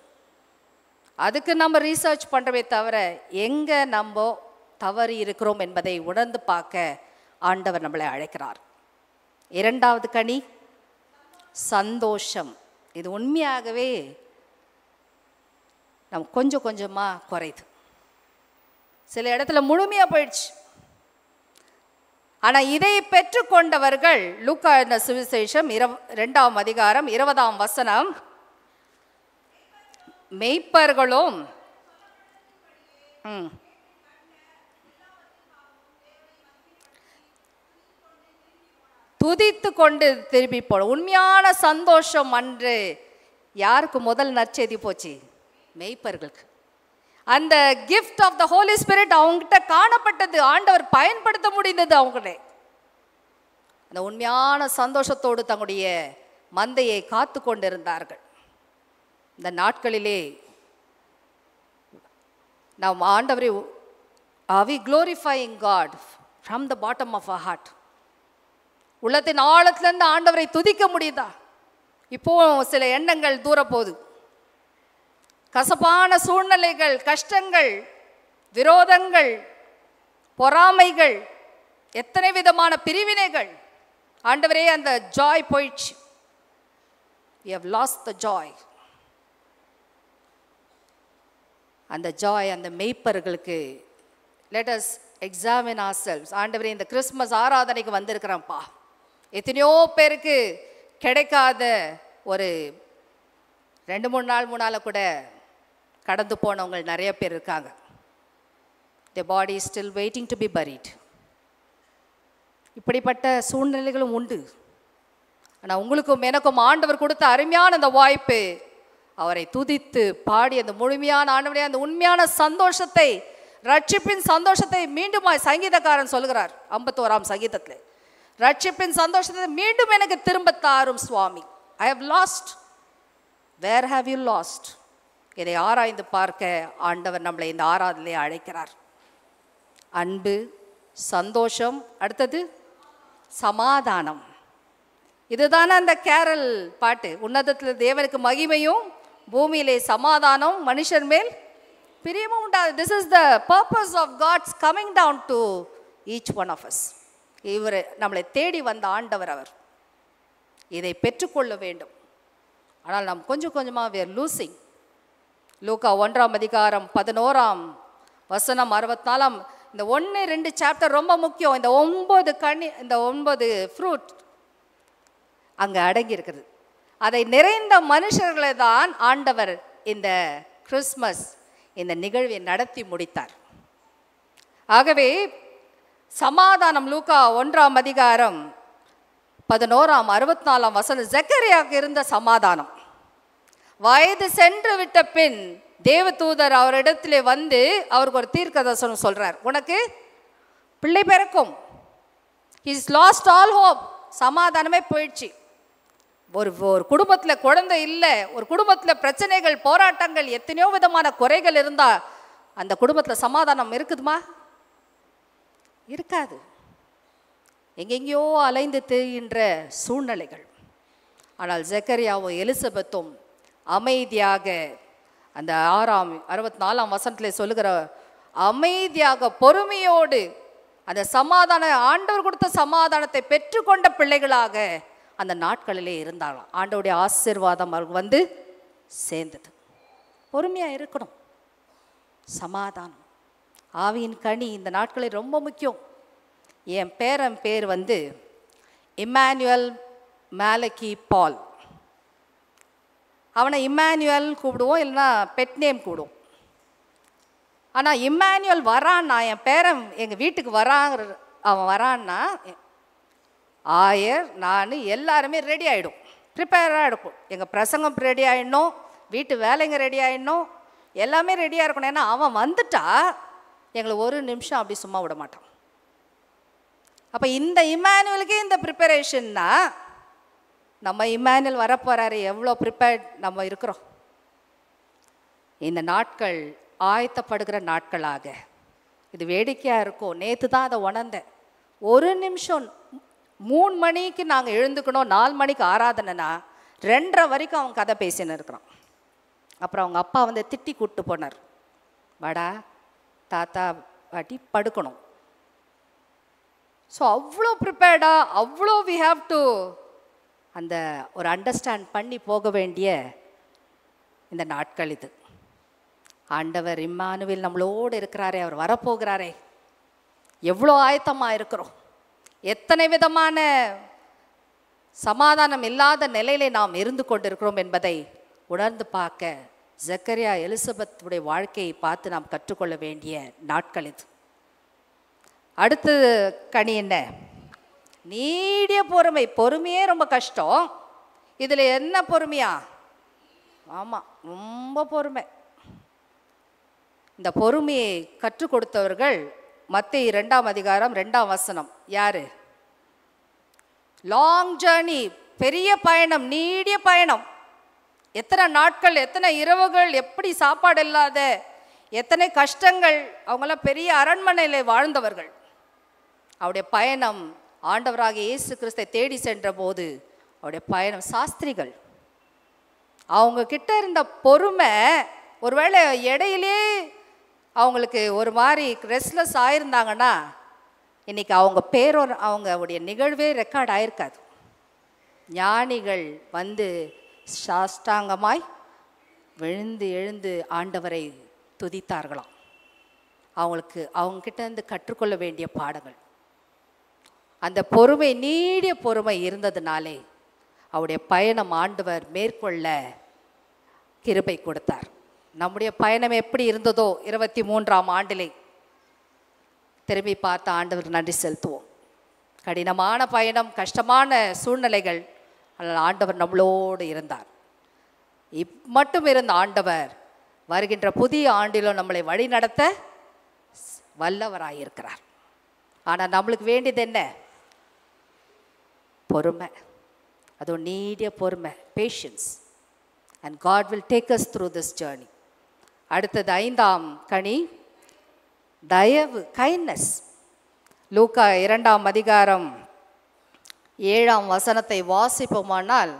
அதுக்கு நம்ம ரீசர்ச் பண்ணுறவே தவிர எங்கே நம்ம தவறி இருக்கிறோம் என்பதை உணர்ந்து பார்க்க ஆண்டவர் நம்மளை அழைக்கிறார். இரண்டாவது கனி சந்தோஷம். இது உண்மையாகவே நம்ம கொஞ்சம் கொஞ்சமாக குறையுது. சில இடத்துல முழுமையாக போயிடுச்சு. ஆனால் இதை பெற்றுக்கொண்டவர்கள், லூக்கா என்ற சுவிசேஷம் 2ஆம் அதிகாரம் 20ஆம் வசனம், மெய்ப்பர்களும் துதித்து கொண்டு திரும்பி போன உண்மையான சந்தோஷம் அன்று யாருக்கு முதல் நற்செய்தி போச்சு? மெய்ப்பர்களுக்கு. அந்த gift of the holy spirit அவங்ககிட்ட காணப்பட்டது, ஆண்டவர் பயன்படுத்த முடிந்தது. அவங்களே அந்த உண்மையான சந்தோஷத்தோடு தங்களுடைய மந்தையை காத்து கொண்டிருந்தார்கள். இந்த நாட்களிலே நாம் ஆண்டவரை are we glorifying God from the bottom of our heart? உள்ளத்தின் ஆழத்திலிருந்து ஆண்டவரை துதிக்க முடியுதா? இப்போ சில எண்ணங்கள் தூர போகுது. கசப்பான சூழ்நிலைகள், கஷ்டங்கள், விரோதங்கள், பொறாமைகள், எத்தனை விதமான பிரிவினைகள். ஆண்டவரே, அந்த ஜாய் போயிடுச்சு. we have lost the joy. அந்த ஜாய் அந்த மெய்ப்பர்களுக்கு let us examine ourselves. ஆண்டவரே, இந்த கிறிஸ்மஸ் ஆராதனைக்கு வந்திருக்கிறோம்ப்பா. எத்தனையோ பேருக்கு கிடைக்காத ஒரு 2-3 நாள் 3 நாள் கூட கடந்து போனவங்க நிறைய பேர் இருக்காங்க. the body is still waiting to be buried. இப்படிப்பட்ட சூழ்நிலைகளும் உண்டு. ஆனால் உங்களுக்கும் எனக்கும் ஆண்டவர் கொடுத்த அருமையான அந்த வாய்ப்பு, அவரை துதித்து பாடி அந்த முழுமையான ஆண்டவரே அந்த உண்மையான சந்தோஷத்தை, ரட்சிப்பின் சந்தோஷத்தை மீண்டும் சங்கீதக்காரன் சொல்கிறார் 51ஆம் சங்கீதத்தில், ரட்சிப்பின் சந்தோஷத்தை மீண்டும் எனக்கு திரும்ப தாரும் சுவாமி. I have lost. Where have you lost? இதை ஆராய்ந்து பார்க்க ஆண்டவர் நம்மளை இந்த ஆராதனையை அழைக்கிறார். அன்பு, சந்தோஷம், அடுத்தது சமாதானம். இதுதானே அந்த கேரல் பாட்டு, உன்னதத்தில் தேவனுக்கு மகிமையும் பூமியிலே சமாதானம் மனுஷர் மேல் பிரியமும் உண்டாது. This is the purpose of God's coming down to each one of us. இவர் நம்மளை தேடி வந்த ஆண்டவர் அவர். இதை பெற்றுக்கொள்ள வேண்டும். ஆனால் நாம் கொஞ்சம் கொஞ்சமாக we are losing. லூக்கா 1ஆம் அதிகாரம் 11ஆம் வசனம் 64ஆம் இந்த 1-2 சாப்டர் ரொம்ப முக்கியம். இந்த 9 கனி, இந்த 9 ஃப்ரூட் அங்கே அடங்கி இருக்குது. அதை நிறைந்த மனுஷர்களை தான் ஆண்டவர் இந்த கிறிஸ்மஸ் இந்த நிகழ்வை நடத்தி முடித்தார். ஆகவே சமாதானம், லூக்கா 1ஆம் அதிகாரம் 11 64 வசனம். ஜக்கரியாவுக்கு இருந்த சமாதானம். வயது சென்று விட்ட பின் தேவதூதர் அவரிடத்திலே வந்து அவருக்கு ஒரு தீர்க்கதரிசனம் சொல்றார். உனக்கு பிள்ளை பிறக்கும். He's lost all hope. சமாதானமே போயிடுச்சு. ஒரு குடும்பத்தில் குழந்தை இல்லை, ஒரு குடும்பத்தில் பிரச்சனைகள், போராட்டங்கள், எத்தனையோ விதமான குறைகள் இருந்தால் அந்த குடும்பத்தில் சமாதானம் இருக்குதுமா? இருக்காது. எங்கெங்கேயோ அலைந்து திரிகின்ற சூழ்நிலைகள். ஆனால் ஜக்கரியாவும் எலிசபெத்தும் அமைதியாக, அந்த 64 வசனத்தில் சொல்லுகிற அமைதியாக பொறுமையோடு அந்த சமாதான, ஆண்டவர் கொடுத்த சமாதானத்தை பெற்றுக்கொண்ட பிள்ளைகளாக அந்த நாட்களிலே இருந்தாலும் ஆண்டவருடைய ஆசீர்வாதம் அவருக்கு வந்து சேர்ந்தது. பொறுமையாக இருக்கணும். சமாதானம், ஆவியின் கனி இந்த நாட்களில் ரொம்ப முக்கியம். என் பேரன் பேர் வந்து இம்மானுவேல் மேலக்கி பால். அவனை இம்மானுவேல் கூப்பிடுவோம், இல்லைன்னா பெட் நேம் கூப்பிடுவோம். ஆனால் இம்மானுவேல் வரான்னா, என் பேரன் எங்கள் வீட்டுக்கு அவன் வரான்னா ஆயர், நான் எல்லாருமே ரெடி ஆகிடும், ப்ரிப்பேராக இருக்கும். எங்கள் பிரசங்கம் ரெடி ஆகிடணும், வீட்டு வேலைங்க ரெடி ஆகிடணும், எல்லாமே ரெடியாக இருக்கணும். ஏன்னா அவன் வந்துட்டா எங்களை ஒரு நிமிஷம் அப்படி சும்மா விட மாட்டான். அப்போ இந்த இம்மானுவேலுக்கே இந்த ப்ரிப்பரேஷன்னா, நம்ம இம்மானுவேல் வரப்போகிறாரு, எவ்வளோ ப்ரிப்பேர்ட் நம்ம இருக்கிறோம். இந்த நாட்கள் ஆயத்தப்படுகிற நாட்களாக இது வேடிக்கையாக இருக்கும். நேற்று தான் அதை உணர்ந்தேன். ஒரு நிமிஷம் 3 மணிக்கு நாங்கள் எழுந்துக்கணும், 4 மணிக்கு ஆராதனைனா 2:30 வரைக்கும் அவன் கதை பேசின்னு இருக்கிறான். அப்புறம் அவங்க அப்பா வந்து திட்டி கூப்பிட்டு போனார், வாடா தாத்தா பாட்டி படுக்கணும். ஸோ அவ்வளோ ப்ரிப்பேர்டாக, அவ்வளோ வி ஹாவ் டு அந்த ஒரு அண்டர்ஸ்டாண்ட் பண்ணி போக வேண்டிய இந்த நாட்கள் இது. ஆண்டவர் இம்மானுவேல் நம்மளோடு இருக்கிறாரே, அவர் வரப்போகிறாரே, எவ்வளோ ஆயத்தமாக இருக்கிறோம். எத்தனை விதமான சமாதானம் இல்லாத நிலையிலே நாம் இருந்து கொண்டிருக்கிறோம் என்பதை உணர்ந்து பார்க்க ஜக்கரியா எலிசபெத்துடைய வாழ்க்கையை பார்த்து நாம் கற்றுக்கொள்ள வேண்டிய நாட்கள் இது. அடுத்தது கனி என்ன? நீடிய பொறுமை. பொறுமையே ரொம்ப கஷ்டம். இதில் என்ன பொறுமையா? ஆமாம், ரொம்ப பொறுமை. இந்த பொறுமையை கற்றுக் கொடுத்தவர்கள் மத்தேயு 2ஆம் அதிகாரம் 2ஆம் வசனம். யாரு? லாங் ஜேர்னி, பெரிய பயணம், நீடிய பயணம். எத்தனை நாட்கள், எத்தனை இரவுகள், எப்படி சாப்பாடு இல்லாத, எத்தனை கஷ்டங்கள். அவங்களாம் பெரிய அரண்மனையில் வாழ்ந்தவர்கள். அவருடைய பயணம் ஆண்டவராகிய இயேசு கிறிஸ்தை தேடி சென்ற போது அவருடைய பயணம். சாஸ்திரிகள், அவங்க கிட்ட இருந்த பொறுமை, ஒருவேளை இடையிலே அவங்களுக்கு ஒரு மாதிரி ரெஸ்ட்லெஸ் ஆயிருந்தாங்கன்னா இன்றைக்கி அவங்க அவங்களுடைய நிகழ்வே ரெக்கார்ட் ஆயிருக்காது. ஞானிகள் வந்து சாஷ்டாங்கமாய் விழுந்து எழுந்து ஆண்டவரை துதித்தார்களாம். அவங்கக்கிட்ட இருந்து கற்றுக்கொள்ள வேண்டிய பாடங்கள். அந்த பொறுமை, நீடிய பொறுமை இருந்ததுனாலே அவருடைய பயணம் ஆண்டவர் மேற்கொள்ள கிருபை கொடுத்தார். நம்முடைய பயணம் எப்படி இருந்ததோ 23ஆம் ஆண்டிலே திரும்பி பார்த்து ஆண்டவர் நன்றி செலுத்துவோம். கடினமான பயணம், கஷ்டமான சூழ்நிலைகள், ஆனால் ஆண்டவர் நம்மளோடு இருந்தார். மட்டும் இருந்த ஆண்டவர் வருகின்ற புதிய ஆண்டிலும் நம்மளை வழி நடத்த வல்லவராயிருக்கிறார். ஆனால் நம்மளுக்கு வேண்டியது என்ன? பொறுமை. அதுவும் நீடிய பொறுமை, patience. And God will take us through this journey. அடுத்தது 5ஆம் கனி, தயவு, கைண்ட்னஸ். லூக்கா 2ஆம் அதிகாரம் 7ஆம் வசனத்தை வாசிப்போமானால்,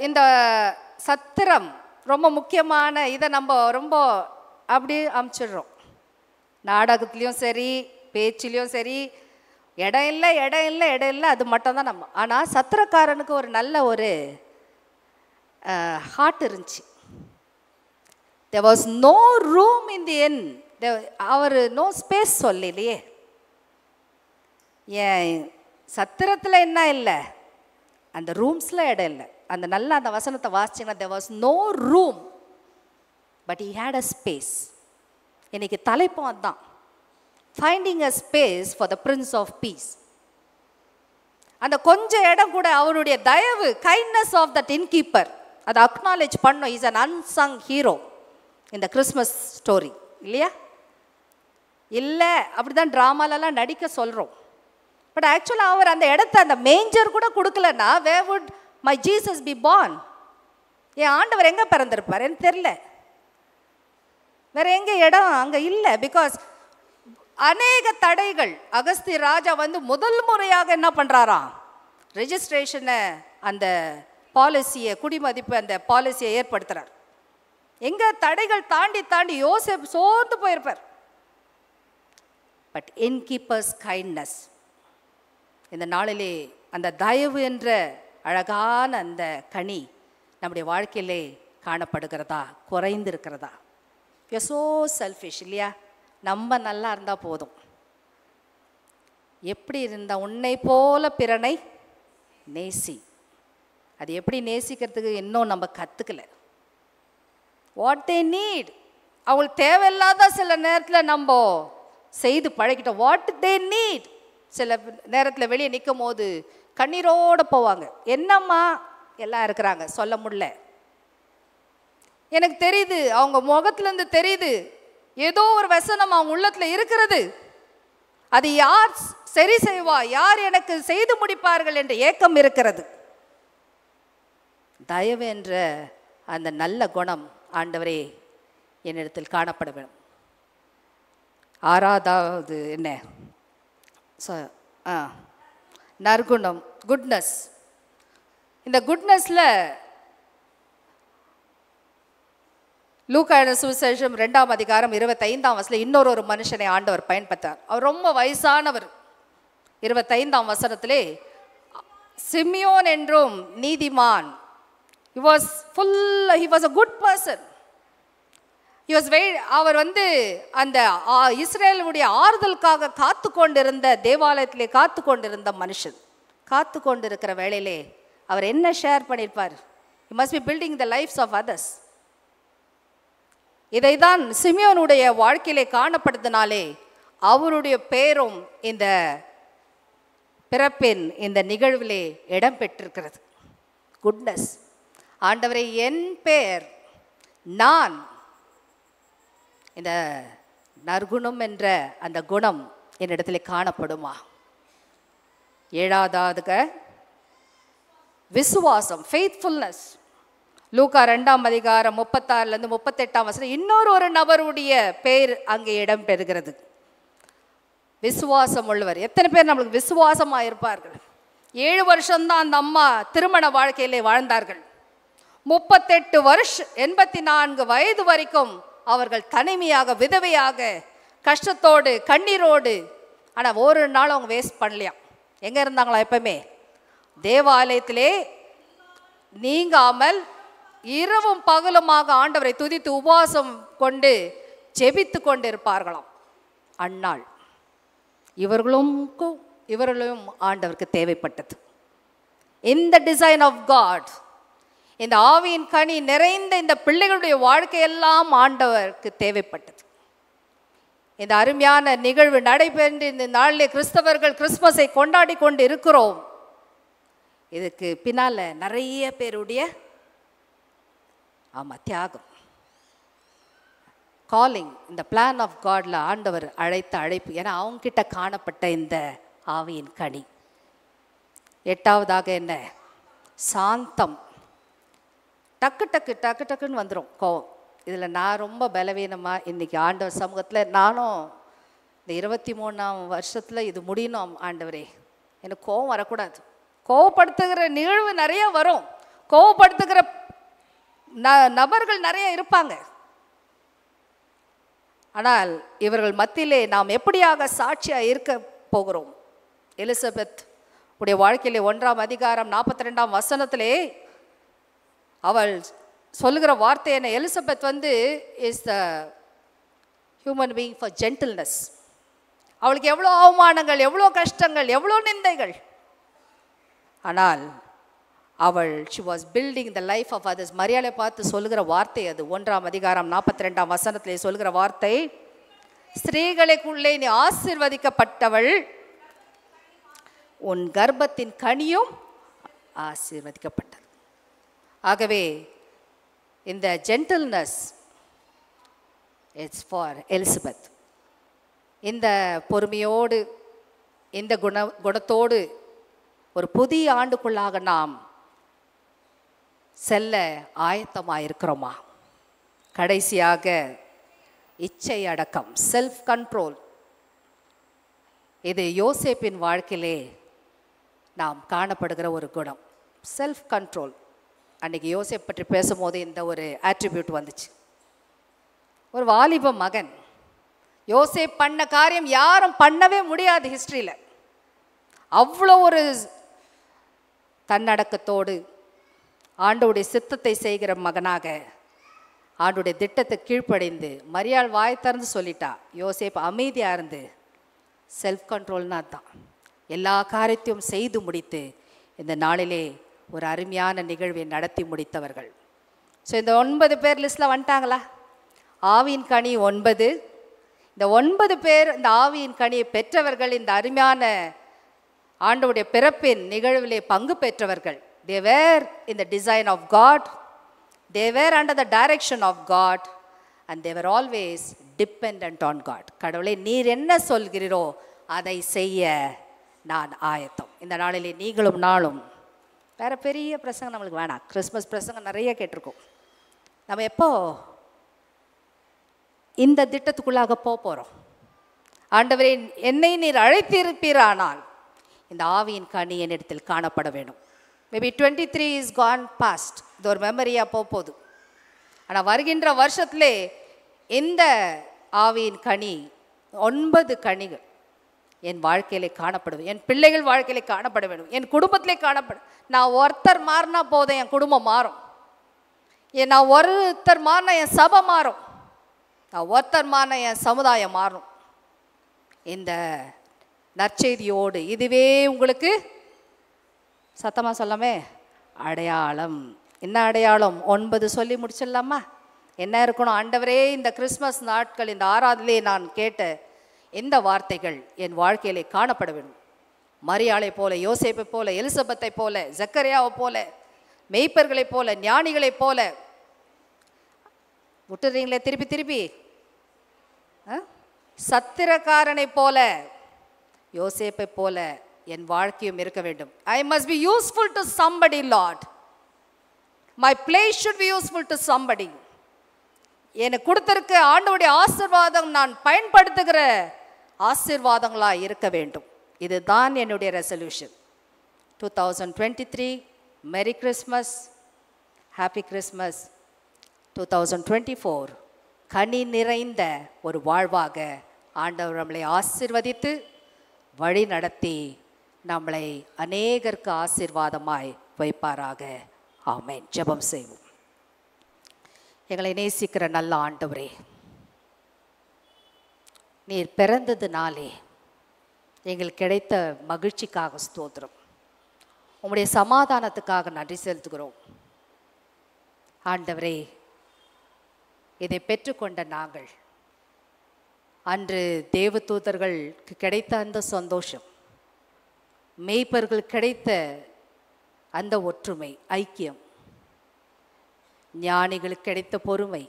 இந்த சத்திரம் ரொம்ப முக்கியமான, இதை நம்ம ரொம்ப அப்படி அமைச்சிடுறோம். நாடகத்துலேயும் சரி, பேச்சிலையும் சரி, இடம் இல்லை, அது மட்டும்தான் நம்ம. ஆனால் சத்திரக்காரனுக்கு ஒரு நல்ல ஒரு ஹார்ட் இருந்துச்சு. there was no room in the inn. அவர் நோ ஸ்பேஸ் சொல்லலையே. ஏன் சத்திரத்தில் என்ன இல்லை? அந்த ரூம்ஸில் இடம் இல்லை. அந்த வசனத்தை வாசிச்சிங்கன்னா there was no room. But he had a space. இன்னைக்கு தலைப்பும் அதுதான், finding a space for the prince of peace. அந்த கொஞ்சம் இடம் கூட அவருடைய தயவு, கைண்ட்னஸ் ஆஃப் தட் இன்கீப்பர், அதை அக்னாலேஜ் பண்ணோம். இஸ் அன் அன்சங் ஹீரோ இந்த கிறிஸ்மஸ் ஸ்டோரி, இல்லையா? இல்லை, அப்படி தான் ட்ராமாலெல்லாம் நடிக்க சொல்கிறோம். பட் ஆக்சுவலாக அவர் அந்த இடத்த, அந்த மேஞ்சர் கூட கொடுக்கலன்னா where would my Jesus be born? என் ஆண்டவர் எங்கே பிறந்திருப்பார்? எனக்கு தெரில. வேற எங்கே இடம் அங்கே இல்லை. பிகாஸ் அநேக தடைகள். அகஸ்திய ராஜா வந்து முதல் முறையாக என்ன பண்ணுறாராம், ரெஜிஸ்ட்ரேஷனை, அந்த பாலிசியை, குடிமதிப்பு அந்த பாலிசியை ஏற்படுத்துகிறார். எங்கே தடைகள் தாண்டி தாண்டி யோசேப் சோர்ந்து போயிருப்பார். பட் இன்கீப்பர்ஸ் கைண்ட்னஸ், இந்த நாளிலே அந்த தயவு என்ற அழகான அந்த கனி நம்முடைய வாழ்க்கையிலே காணப்படுகிறதா, குறைந்திருக்கிறதா? யூ ஆர் ஸோ செல்ஃபிஷ், இல்லையா? நம்ம நல்லா இருந்தால் போதும். எப்படி இருந்தால், உன்னை போல பிறனை நேசி. அது எப்படி நேசிக்கிறதுக்கு இன்னும் நம்ம கற்றுக்கல. வாட் தே நீட், அவங்களுக்கு தேவையில்லாத சில நேரத்தில் நம்ம செய்து பழகிட்டோம். வாட் தே நீட், சில நேரத்தில் வெளியே நிற்கும் போது கண்ணீரோடு போவாங்க. என்னம்மா எல்லாம் இருக்கிறாங்க, சொல்ல முடியல. எனக்கு தெரியுது, அவங்க முகத்துலேருந்து தெரியுது ஏதோ ஒரு வசனம் அவங்க உள்ளத்தில் இருக்கிறது. அது யார் சரி செய்வா, யார் எனக்கு செய்து முடிப்பார்கள் என்ற ஏக்கம் இருக்கிறது. தயவு என்ற அந்த நல்ல குணம் ஆண்டவரே என்னிடத்தில் காணப்பட வேண்டும். ஆறாவது என்ன? நற்குணம், குட்னஸ். இந்த குட்னஸில் லூக்கா சுவிசேஷம் 2ஆம் அதிகாரம் 25ஆம் வசனத்தில் இன்னொரு மனுஷனை ஆண்டவர் பயன்படுத்தார். அவர் ரொம்ப வயசானவர். 25ஆம் வசனத்திலே, சிமியோன் என்றும் நீதிமான். he was a good person. அவர் வந்து அந்த இஸ்ரேலுடைய ஆறுதலுக்காக காத்து கொண்டிருந்த, தேவாலயத்திலே காத்து கொண்டிருந்த மனுஷன். காத்து கொண்டிருக்கிற வேளையிலே அவர் என்ன ஷேர் பண்ணியிருப்பார்? he must be building the lives of others. இதை தான் சிமியோனுடைய வாழ்க்கையிலே காணப்படுத்தினாலே அவருடைய பேரும் இந்த பிறப்பின் இந்த நிகழ்விலே இடம் பெற்றிருக்கிறது. குட்னஸ். ஆண்டவரே, என் பேர், நான், இந்த நற்குணம் என்ற அந்த குணம் என்னிடத்திலே காணப்படுமா? 7வது விசுவாசம், ஃபெய்த்ஃபுல்னஸ். லூக்கா 2ஆம் அதிகாரம் 36லேருந்து 38ஆம் வசனம் இன்னொரு நபருடைய பேர் அங்கே இடம் பெறுகிறது. விசுவாசம் உள்ளவர். எத்தனை பேர் நம்மளுக்கு விசுவாசமாக இருப்பார்கள்? 7 வருஷம்தான் அந்த அம்மா திருமண வாழ்க்கையிலே வாழ்ந்தார்கள். 38 வருஷம், 84 வயது வரைக்கும் அவர்கள் தனிமையாக, விதவையாக, கஷ்டத்தோடு, கண்ணீரோடு. ஆனால் ஒரு நாள் அவங்க வேஸ்ட் பண்ணலையாம். எங்கே இருந்தாங்களா? எப்பவுமே தேவாலயத்திலே நீங்காமல் இரவும் பகலுமாக ஆண்டவரை துதித்து உபவாசம் கொண்டு ஜெபித்து கொண்டு இருப்பார்களாம். அந்நாள் இவர்களும் ஆண்டவருக்கு தேவைப்பட்டது. இந்த டிசைன் ஆஃப் காட், இந்த ஆவியின் கனி நிறைந்த இந்த பிள்ளைகளுடைய வாழ்க்கையெல்லாம் ஆண்டவருக்கு தேவைப்பட்டது. இந்த அருமையான நிகழ்வு நடைபெற்று இந்த நாளிலே கிறிஸ்தவர்கள் கிறிஸ்மஸை கொண்டாடி கொண்டு இருக்கிறோம். இதுக்கு பின்னால் நிறைய பேருடைய தியாகம், காலிங், இந்த பிளான் ஆஃப் காட்ல ஆண்டவர் அழைத்த அழைப்பு. ஏன்னா அவங்ககிட்ட காணப்பட்ட இந்த ஆவியின் கனி. 8வதாக என்ன? சாந்தம். டக்கு டக்கு டக்கு டக்குன்னு வந்துடும் கோவம். இதில் நான் ரொம்ப பலவீனமாக இன்றைக்கி ஆண்டவர் சமூகத்தில், நானும் இந்த 23ஆம் வருஷத்தில் இது முடியணும் ஆண்டவரே, எனக்கு கோவம் வரக்கூடாது. கோவப்படுத்துகிற நிகழ்வு நிறைய வரும், கோவப்படுத்துகிற நபர்கள் நிறைய இருப்பாங்க. ஆனால் இவர்கள் மத்தியிலே நாம் எப்படியாக சாட்சியாக இருக்க போகிறோம்? எலிசபெத் உடைய வாழ்க்கையிலே 1ஆம் அதிகாரம் 42ஆம் வசனத்திலே அவள் சொல்லுகிற வார்த்தை என்ன? எலிசபெத் வந்து is the human being for gentleness. அவளுக்கு எவ்வளோ அவமானங்கள், எவ்வளோ கஷ்டங்கள், எவ்வளோ நிந்தைகள். ஆனால் அவள் she was building the life of others. மரியாளை பார்த்து சொல்லுகிற வார்த்தை அது 1ஆம் அதிகாரம் 42ஆம் வசனத்திலே சொல்லுகிற வார்த்தை, ஸ்திரீகளுக்குள்ளே நீ ஆசீர்வதிக்கப்பட்டவள், உன் கர்ப்பத்தின் கனியும் ஆசீர்வதிக்கப்பட்டது. ஆகவே இந்த ஜென்டில்னஸ் இட்ஸ் ஃபார் எலிசபெத். இந்த பொறுமையோடு இந்த குணத்தோடு ஒரு புதிய ஆண்டுக்குள்ளாக நாம் செல்ல ஆயத்தமாக இருக்கிறோமா? கடைசியாக இச்சை அடக்கம், செல்ஃப் கண்ட்ரோல். இது யோசேப்பின் வாழ்க்கையிலே நாம் காணப்படுகிற ஒரு குணம், செல்ஃப் கண்ட்ரோல். அன்றைக்கி யோசேப் பற்றி பேசும்போது இந்த ஒரு ஆட்ரிபியூட் வந்துச்சு. ஒரு வாலிப மகன், யோசேப் பண்ண காரியம் யாரும் பண்ணவே முடியாது ஹிஸ்ட்ரியில். அவ்வளோ ஒரு தன்னடக்கத்தோடு ஆண்டோடைய சித்தத்தை செய்கிற மகனாக ஆண்டோடைய திட்டத்தை கீழ்ப்படைந்து மரியாள் வாய் திறந்து சொல்லிட்டா. யோசேப் அமைதியாக இருந்து செல்ஃப் கண்ட்ரோல்னா தான் எல்லா காரியத்தையும் செய்து முடித்து இந்த நாளிலே ஒரு அருமையான நிகழ்வை நடத்தி முடித்தவர்கள். ஸோ இந்த 9 பேர் லிஸ்ட்டில் வந்துட்டாங்களா? ஆவியின் கனி 9. இந்த 9 பேர் இந்த ஆவியின் கனியை பெற்றவர்கள், இந்த அருமையான ஆண்டவருடைய பிறப்பின் நிகழ்விலே பங்கு பெற்றவர்கள். They were in the design of God, they were under the direction of God, and they were always dependent on God. கடவுளே, நீர் என்ன சொல்கிறீரோ அதை செய்ய நான் ஆயத்தம். இந்த நாளிலே நீங்களும் நாளும், வேறு பெரிய பிரசங்கம் நம்மளுக்கு வேணாம், கிறிஸ்மஸ் பிரசங்கம் நிறைய கேட்டிருக்கோம். நம்ம எப்போ இந்த திட்டத்துக்குள்ளாக போகிறோம்? ஆண்டவரே, என்னை நீர் அழைத்திருப்பீரானால் இந்த ஆவியின் கனி என்னிடத்தில் காணப்பட வேண்டும். மேபி 23 இஸ் கான் பாஸ்ட், இது ஒரு மெமரியாக போகுது. ஆனால் வருகின்ற வருஷத்திலே இந்த ஆவியின் கனி 9 கனிகள் என் வாழ்க்கையிலே காணப்படும், என் பிள்ளைகள் வாழ்க்கையிலே காணப்பட வேண்டும், என் குடும்பத்திலே காணப்படும். நான் ஒருத்தர் மாறினா போதும் என் குடும்பம் மாறும், நான் ஒருத்தர் மாறினா என் சபை மாறும், நான் ஒருத்தர் மாறினா என் சமுதாயம் மாறும். இந்த நற்செய்தியோடு இதுவே உங்களுக்கு சத்தமாக சொல்லாமே அடையாளம். என்ன அடையாளம்? 9 சொல்லி முடிச்சிடலாமா? என்ன இருக்கணும்? ஆண்டவரே, இந்த கிறிஸ்மஸ் நாட்கள் இந்த ஆராதனையிலே நான் கேட்ட இந்த வார்த்தைகள் என் வாழ்க்கையிலே காணப்பட வேண்டும். மரியாளை போல, யோசேப்பை போல, எலிசபெத்தை போல, ஜக்கரியாவை போல, மெய்ப்பர்களைப் போல, ஞானிகளைப் போல. விட்டுறீங்களே திருப்பி திருப்பி? சத்திரக்காரனை போல, யோசேப்பை போல என் வாழ்க்கையும் இருக்க வேண்டும். I must be useful to somebody, Lord. My place should be useful to somebody. எனக்கு கொடுத்திருக்க ஆண்டவருடைய ஆசீர்வாதம் நான் பயன்படுத்துகிற ஆசீர்வாதங்களாக இருக்க வேண்டும். இதுதான் என்னுடைய resolution. 2023 Merry Christmas, Happy Christmas. 2024 கனி நிறைந்த ஒரு வாழ்வாக ஆண்டவர் நம்மளை ஆசீர்வதித்து வழி நடத்தி நம்மளை அநேகருக்கு ஆசீர்வாதமாய் வைப்பாராக. ஆமென். ஜெபம் செய்வோம். எங்களை நேசிக்கிற நல்ல ஆண்டவரே, நீர் பிறந்ததுனாலே எங்களுக்கு கிடைத்த மகிழ்ச்சிக்காக ஸ்தோத்திரம். உம்முடைய சமாதானத்துக்காக நன்றி செலுத்துகிறோம். ஆண்டவரே, இதை பெற்றுக்கொண்ட நாங்கள் அன்று தேவதூதர்களுக்கு கிடைத்த அந்த சந்தோஷம், மேய்ப்பர்கள் கிடைத்த அந்த ஒற்றுமை, ஐக்கியம், ஞானிகளுக்கு கிடைத்த பொறுமை,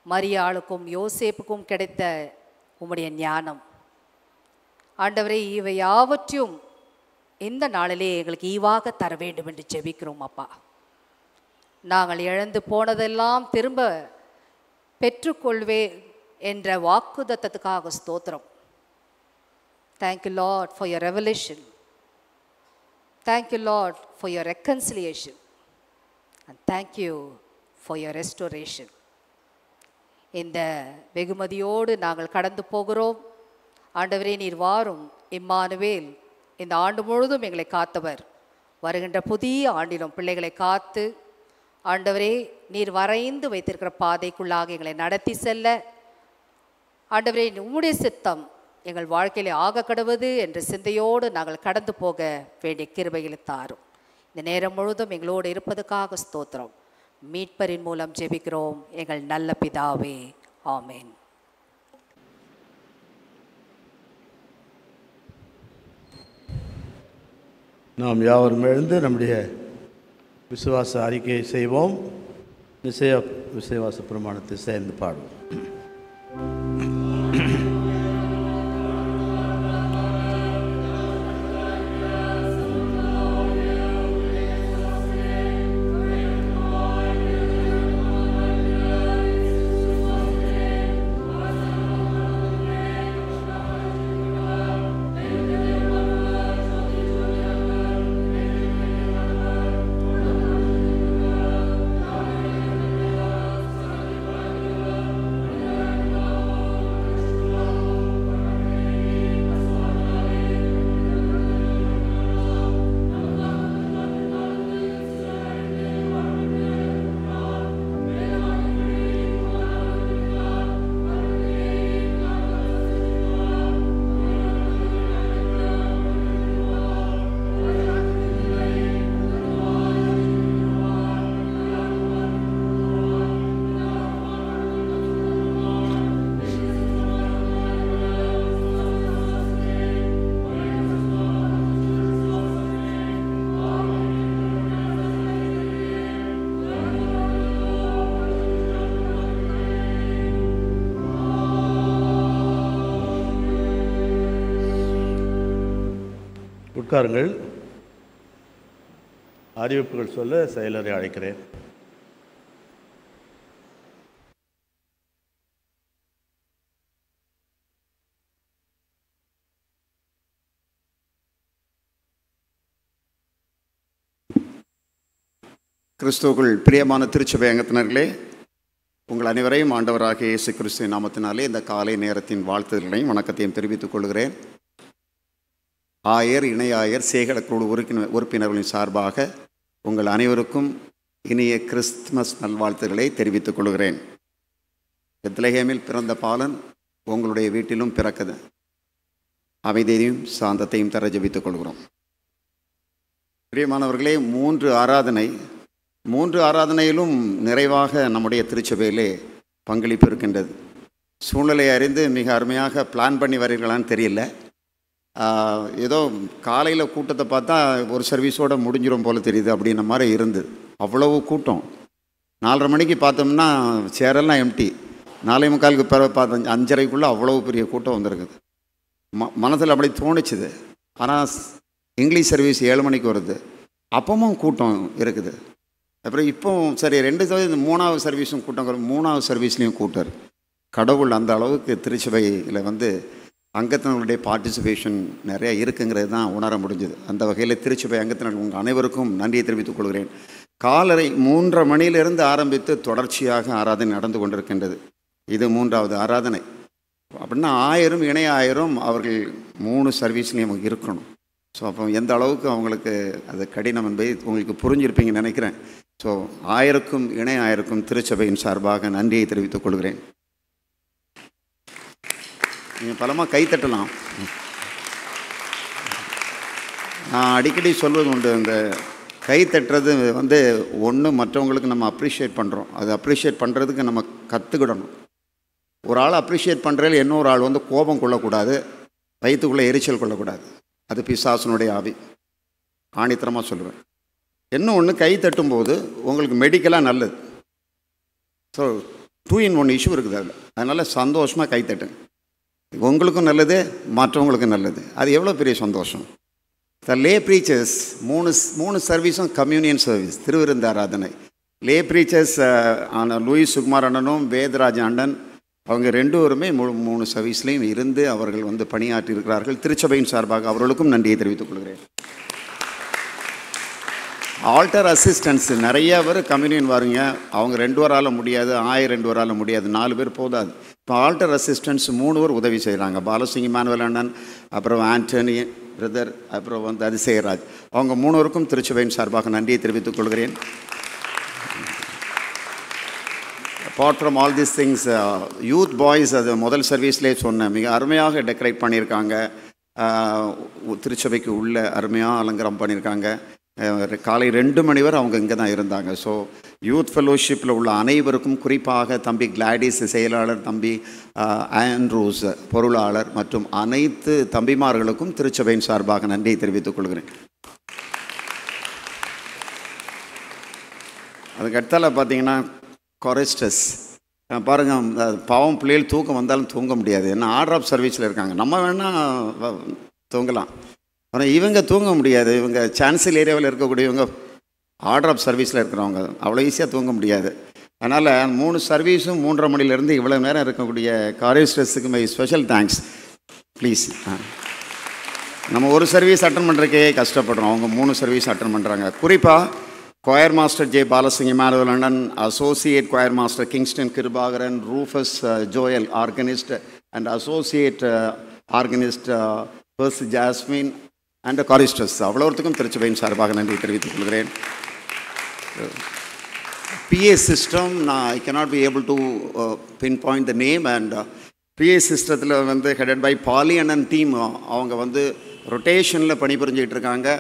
மரியாளுக்கும் யோசேப்புக்கும் கிடைத்த உம்முடைய ஞானம், ஆண்டவரே, இவை யாவற்றையும் இந்த நாளிலே எங்களுக்கு ஈவாக தர வேண்டும் என்று ஜெபிக்கிறோம். அப்பா, நாங்கள் இழந்து போனதெல்லாம் திரும்ப பெற்றுக்கொள்வே என்ற வாக்குதத்தத்துக்காக ஸ்தோத்திரம். Thank you, Lord, for your revelation. Thank you, Lord, for your reconciliation. And thank you for your restoration. இந்த வெகுமதியோடு நாங்கள் கடந்து போகிறோம். ஆண்டவரே, நீர் வாரும் இம்மானுவேல், இந்த ஆண்டு முழுதும் எங்களை காத்தவர். வருகின்ற புதிய ஆண்டிலும் பிள்ளைகளை காத்து, ஆண்டவரே, நீர் வரைந்து வைத்திருக்கிற பாதைக்குள்ளாக எங்களை நடத்தி செல்ல, ஆண்டவரே, உம்முடைய சித்தம் எங்கள் வாழ்க்கையிலே ஆக கடவுது என்ற சிந்தையோடு நாங்கள் கடந்து போக வேண்டிய கிருபைகளை தாரும். இந்த நேரம் முழுதும் எங்களோடு இருப்பதற்காக ஸ்தோத்திரம். மீட்பரின் மூலம் ஜெபிக்கிறோம் எங்கள் நல்ல பிதாவே, ஆமேன். நாம் யாவரும் எழுந்து நம்முடைய விசுவாச அறிக்கையை செய்வோம். விசுவாச பிரமாணத்தை சேர்ந்து பாடுவோம். உட்காருங்கள். அறிவிப்புகள் சொல்ல செயலரை அழைக்கிறேன். கிறிஸ்துவுக்குள் பிரியமான திருச்சபை அங்கத்தினர்களே, உங்கள் அனைவரையும் ஆண்டவராகிய இயேசு கிறிஸ்துவின் நாமத்தினாலே இந்த காலை நேரத்தின் வாழ்த்துதல்களையும் வணக்கத்தையும் தெரிவித்துக் கொள்கிறேன். ஆயர், இணை ஆயர், சேகடக்குழு உறுப்பினர்களின் சார்பாக உங்கள் அனைவருக்கும் இனிய கிறிஸ்துமஸ் நல்வாழ்த்துக்களை தெரிவித்துக் கொள்கிறேன். பெத்லகேமில் பிறந்த பாலன் உங்களுடைய வீட்டிலும் பிறக்குது. அமைதியையும் சாந்தத்தையும் தர ஜெபித்துக் கொள்கிறோம். பிரியமானவர்களே, மூன்று ஆராதனையிலும் நிறைவாக நம்முடைய திருச்சபையிலே பங்களிப்பு இருக்கின்றது. சூழ்நிலையை அறிந்து மிக அருமையாக பிளான் பண்ணி வரீர்களான்னு தெரியல. ஏதோ காலையில் கூட்டத்தை பார்த்தா ஒரு சர்வீஸோடு முடிஞ்சிடும் போல் தெரியுது அப்படின்ற மாதிரி இருந்தது. அவ்வளவு கூட்டம். 4:30 மணிக்கு பார்த்தோம்னா சேரெல்லாம் எம்டி. 4:45 பிறகு பார்த்த 5:30க்குள்ளே அவ்வளவு பெரிய கூட்டம் வந்திருக்குது. மனதில் அப்படி தோணுச்சுது. ஆனால் இங்கிலீஷ் சர்வீஸ் 7 மணிக்கு வருது, அப்பவும் கூட்டம் இருக்குது. அப்புறம் இப்போ சரி 3வது சர்வீஸும் கூட்டம், 3வது சர்வீஸ்லேயும் கூட்டம். கடவுள் அந்த அளவுக்கு திருச்சபையில் அங்கத்தினர்களுடைய பார்ட்டிசிபேஷன் நிறையா இருக்குங்கிறது தான் உணர முடிஞ்சுது. அந்த வகையில் திருச்சபை அங்கத்தினர்கள் உங்கள் அனைவருக்கும் நன்றியை தெரிவித்துக் கொள்கிறேன். காலை 3:30 மணியிலிருந்து ஆரம்பித்து தொடர்ச்சியாக ஆராதனை நடந்து கொண்டிருக்கின்றது. இது 3வது ஆராதனை. அப்படின்னா ஆயரும் இணை ஆயரும் அவர்கள் 3 சர்வீஸ்லேயும் இருக்கணும். ஸோ அப்போ எந்த அளவுக்கு அவங்களுக்கு அது கடினம் என்பதை உங்களுக்கு புரிஞ்சிருப்பீங்கன்னு நினைக்கிறேன். ஸோ ஆயருக்கும் இணை ஆயருக்கும் திருச்சபையின் சார்பாக நன்றியை தெரிவித்துக் கொள்கிறேன். நீங்கள் பலமாக கைத்தட்டலாம். நான் அடிக்கடி சொல்வது உண்டு, இந்த கைத்தட்டுறது ஒன்று மற்றவங்களுக்கு நம்ம அப்ரிஷியேட் பண்ணுறோம். அது அப்ரிஷியேட் பண்ணுறதுக்கு நம்ம கற்றுக்கிடணும். ஒரு ஆள் அப்ரிஷியேட் பண்ணுறதுல இன்னொரு ஆள் கோபம் கொள்ளக்கூடாது, வயிற்றுக்குள்ளே எரிச்சல் கொள்ளக்கூடாது. அது பிசாசனுடைய ஆவி. ஆணித்தரமாக சொல்லுவேன். இன்னும் ஒன்று, கை தட்டும்போது உங்களுக்கு மெடிக்கலாக நல்லது. ஸோ 2 in 1 இஷ்யூ இருக்குது அதில். அதனால் சந்தோஷமாக கை தட்டுங்க. உங்களுக்கும் நல்லது, மற்றவங்களுக்கும் நல்லது. அது எவ்வளோ பெரிய சந்தோஷம். த லே ப்ரீச்சர்ஸ் 3 சர்வீஸும் கம்யூனியன் சர்வீஸ், திருவிருந்து ஆராதனை. லே ப்ரீச்சர்ஸ் லூயிஸ் சுகுமார் அண்ணனும் வேதராஜ் அண்ணன் அவங்க 2 பேருமே 3 சர்வீஸ்லேயும் இருந்து அவர்கள் பணியாற்றி இருக்கிறார்கள். திருச்சபையின் சார்பாக அவர்களுக்கும் நன்றியை தெரிவித்துக் கொள்கிறேன். ஆல்டர் அசிஸ்டன்ஸ் நிறைய பேர் கம்யூனியன் வாருங்க. அவங்க 2 பேரால் முடியாது, 2 பேரால் முடியாது, 4 பேர் போதாது. இப்போ ஆல்டர் அசிஸ்டன்ஸ் 3 பேர் உதவி செய்கிறாங்க. பாலசிங் இமானுவேல் அண்ணன், அப்புறம் ஆண்டனி பிரதர், அப்புறம் அதிசயராஜ். அவங்க 3 பேருக்கும் திருச்சபையின் சார்பாக நன்றியை தெரிவித்துக் கொள்கிறேன். Apart from all these things, youth boys அது முதல் சர்வீஸ்லேயே சொன்னேன், மிக அருமையாக டெக்கரேட் பண்ணியிருக்காங்க. திருச்சபைக்கு உள்ள அருமையாக அலங்காரம் பண்ணியிருக்காங்க. காலை 2 மணி வரை அவங்க இங்கே தான் இருந்தாங்க. ஸோ யூத் ஃபெலோஷிப்பில் உள்ள அனைவருக்கும், குறிப்பாக தம்பி கிளாடிஸ் செயலாளர், தம்பி ஆண்ட்ரூஸ் பொருளாளர் மற்றும் அனைத்து தம்பிமார்களுக்கும் திருச்சபையின் சார்பாக நன்றியை தெரிவித்துக் கொள்கிறேன். அதுக்கடுத்தால பார்த்தீங்கன்னா கொரிஸ்டஸ் பாருங்கள், பாவம் பிள்ளைகள் தூக்கம் வந்தாலும் தூங்க முடியாது, ஏன்னா ஆர்டர் ஆஃப் சர்வீஸில் இருக்காங்க. நம்ம வேணால் தூங்கலாம், ஆனால் இவங்க தூங்க முடியாது. இவங்க சான்சல் ஏரியாவில் இருக்கக்கூடியவங்க ஆர்டர் ஆஃப் சர்வீஸில் இருக்கிறவங்க அவ்வளோ ஈஸியாக தூங்க முடியாது. அதனால் 3 சர்வீஸும் 3:30 மணிலேருந்து இவ்வளோ நேரம் இருக்கக்கூடிய காரிஸ்டஸுக்கு மை ஸ்பெஷல் தேங்க்ஸ். ப்ளீஸ், நம்ம ஒரு சர்வீஸ் அட்டன் பண்ணுறதுக்கே கஷ்டப்படுறோம், அவங்க 3 சர்வீஸ் அட்டன் பண்ணுறாங்க. குறிப்பாக choir master J. Balasingh Emmanuel London, associate choir master Kingston Kirubagaran, Rufus Joel, organist, and associate organist Percy Jasmine, and choristers. அவ்வளோத்துக்கும் திருச்சபையின் சார்பாக நன்றி தெரிவித்துக் கொள்கிறேன். PA system, I cannot be able to pinpoint the name, and PA சிஸ்டத்தில் வந்து headed by Polly and team, அவங்க வந்து ரொட்டேஷனில் பணிபுரிஞ்சிக்கிட்டு இருக்காங்க.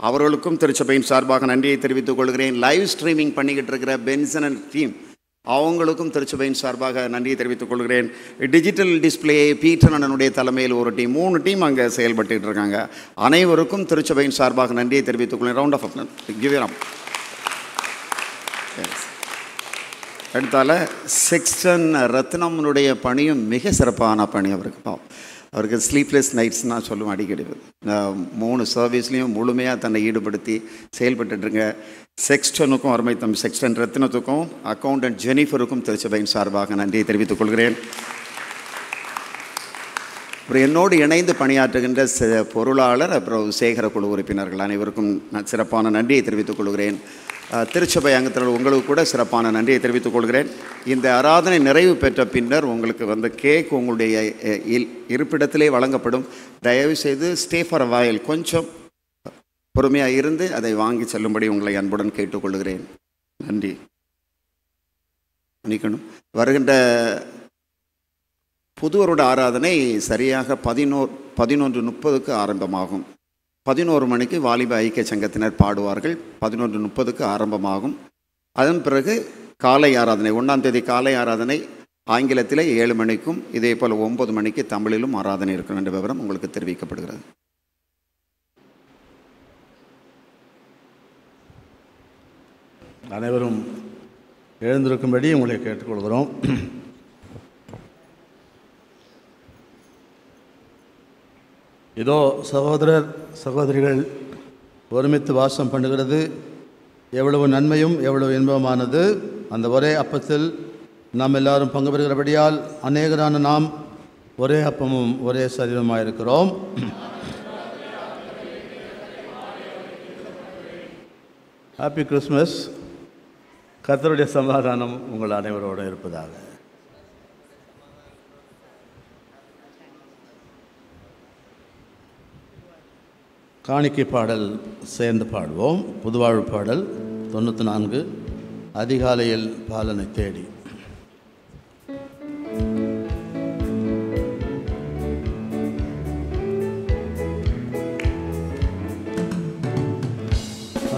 அவர்களுக்கும் திருச்சபையின் சார்பாக நன்றியை தெரிவித்துக் கொள்கிறேன். லைவ் ஸ்ட்ரீமிங் பண்ணிக்கிட்டு இருக்கிற பென்சன் அண்ட் டீம், அவங்களுக்கும் திருச்சபையின் சார்பாக நன்றியை தெரிவித்துக் கொள்கிறேன். டிஜிட்டல் டிஸ்பிளே பீட்டர் அண்ணனுடைய தலைமையில் ஒரு டீம், 3 டீம் அங்கே செயல்பட்டு இருக்காங்க. அனைவருக்கும் திருச்சபையின் சார்பாக நன்றியை தெரிவித்துக் கொள்கிறேன். Round of give it up. அடுத்தால செக்ஸ்டன் ரத்னம்னுடைய பணியும் மிக சிறப்பான பணி அவருக்கு ஸ்லீப்லெஸ் நைட்ஸ்னால் சொல்லுவோம் அடிக்கடி. 3 சர்வீஸ்லேயும் முழுமையாக தன்னை ஈடுபடுத்தி செயல்பட்டுருங்க. செக்ஸ்டனுக்கும் அருமை தம்பி செக்ஸ்டன் ரத்னத்துக்கும் அக்கௌண்டன்ட் ஜெனிஃபருக்கும் திருச்சபையின் சார்பாக நன்றியை தெரிவித்துக் கொள்கிறேன். அப்புறம் என்னோடு இணைந்து பணியாற்றுகின்ற பொருளாளர், அப்புறம் சேகர குழு உறுப்பினர்கள் அனைவருக்கும் சிறப்பான நன்றியை தெரிவித்துக் கொள்கிறேன். திருச்சபை அங்கத்தில் உங்களுக்கு கூட சிறப்பான நன்றியை தெரிவித்துக் கொள்கிறேன். இந்த ஆராதனை நிறைவு பெற்ற பின்னர் உங்களுக்கு வந்து கேக் உங்களுடைய இருப்பிடத்திலே வழங்கப்படும். தயவு செய்து ஸ்டே ஃபார் அ வயல், கொஞ்சம் பொறுமையாக இருந்து அதை வாங்கி செல்லும்படி உங்களை அன்புடன் கேட்டுக்கொள்கிறேன். நன்றி. மன்னிக்கணும். வருகின்ற புதுவருட ஆராதனை சரியாக 11:30 ஆரம்பமாகும். 11 மணிக்கு வாலிப ஐக்கிய சங்கத்தினர் பாடுவார்கள். 11:30 ஆரம்பமாகும். அதன் பிறகு காலை ஆராதனை, 1ஆம் தேதி காலை ஆராதனை ஆங்கிலத்தில் 7 மணிக்கும், இதே போல் 9 மணிக்கு தமிழிலும் ஆராதனை இருக்கும் என்ற விவரம் உங்களுக்கு தெரிவிக்கப்படுகிறது. அனைவரும் எழுந்திருக்கும்படி உங்களை கேட்டுக்கொள்கிறோம். இதோ சகோதரர் சகோதரிகள் ஒருமித்து வாசம் பண்ணுகிறது எவ்வளவு நன்மையும் எவ்வளவு இன்பமானது. அந்த ஒரே அப்பத்தில் நாம் எல்லாரும் பங்கு பெறுகிறபடியால் அநேகரான நாம் ஒரே அப்பமும் ஒரே சரீரமாக இருக்கிறோம். Happy Christmas. கர்த்தருடைய சமாதானம் உங்கள் அனைவரோடு இருப்பதாக. காணிக்கை பாடல் சேர்ந்து பாடுவோம். புதுவாழ்வு பாடல் 94, அதிகாலையில் பாலனை தேடி.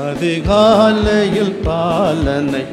அதிகாலையில் பாலனை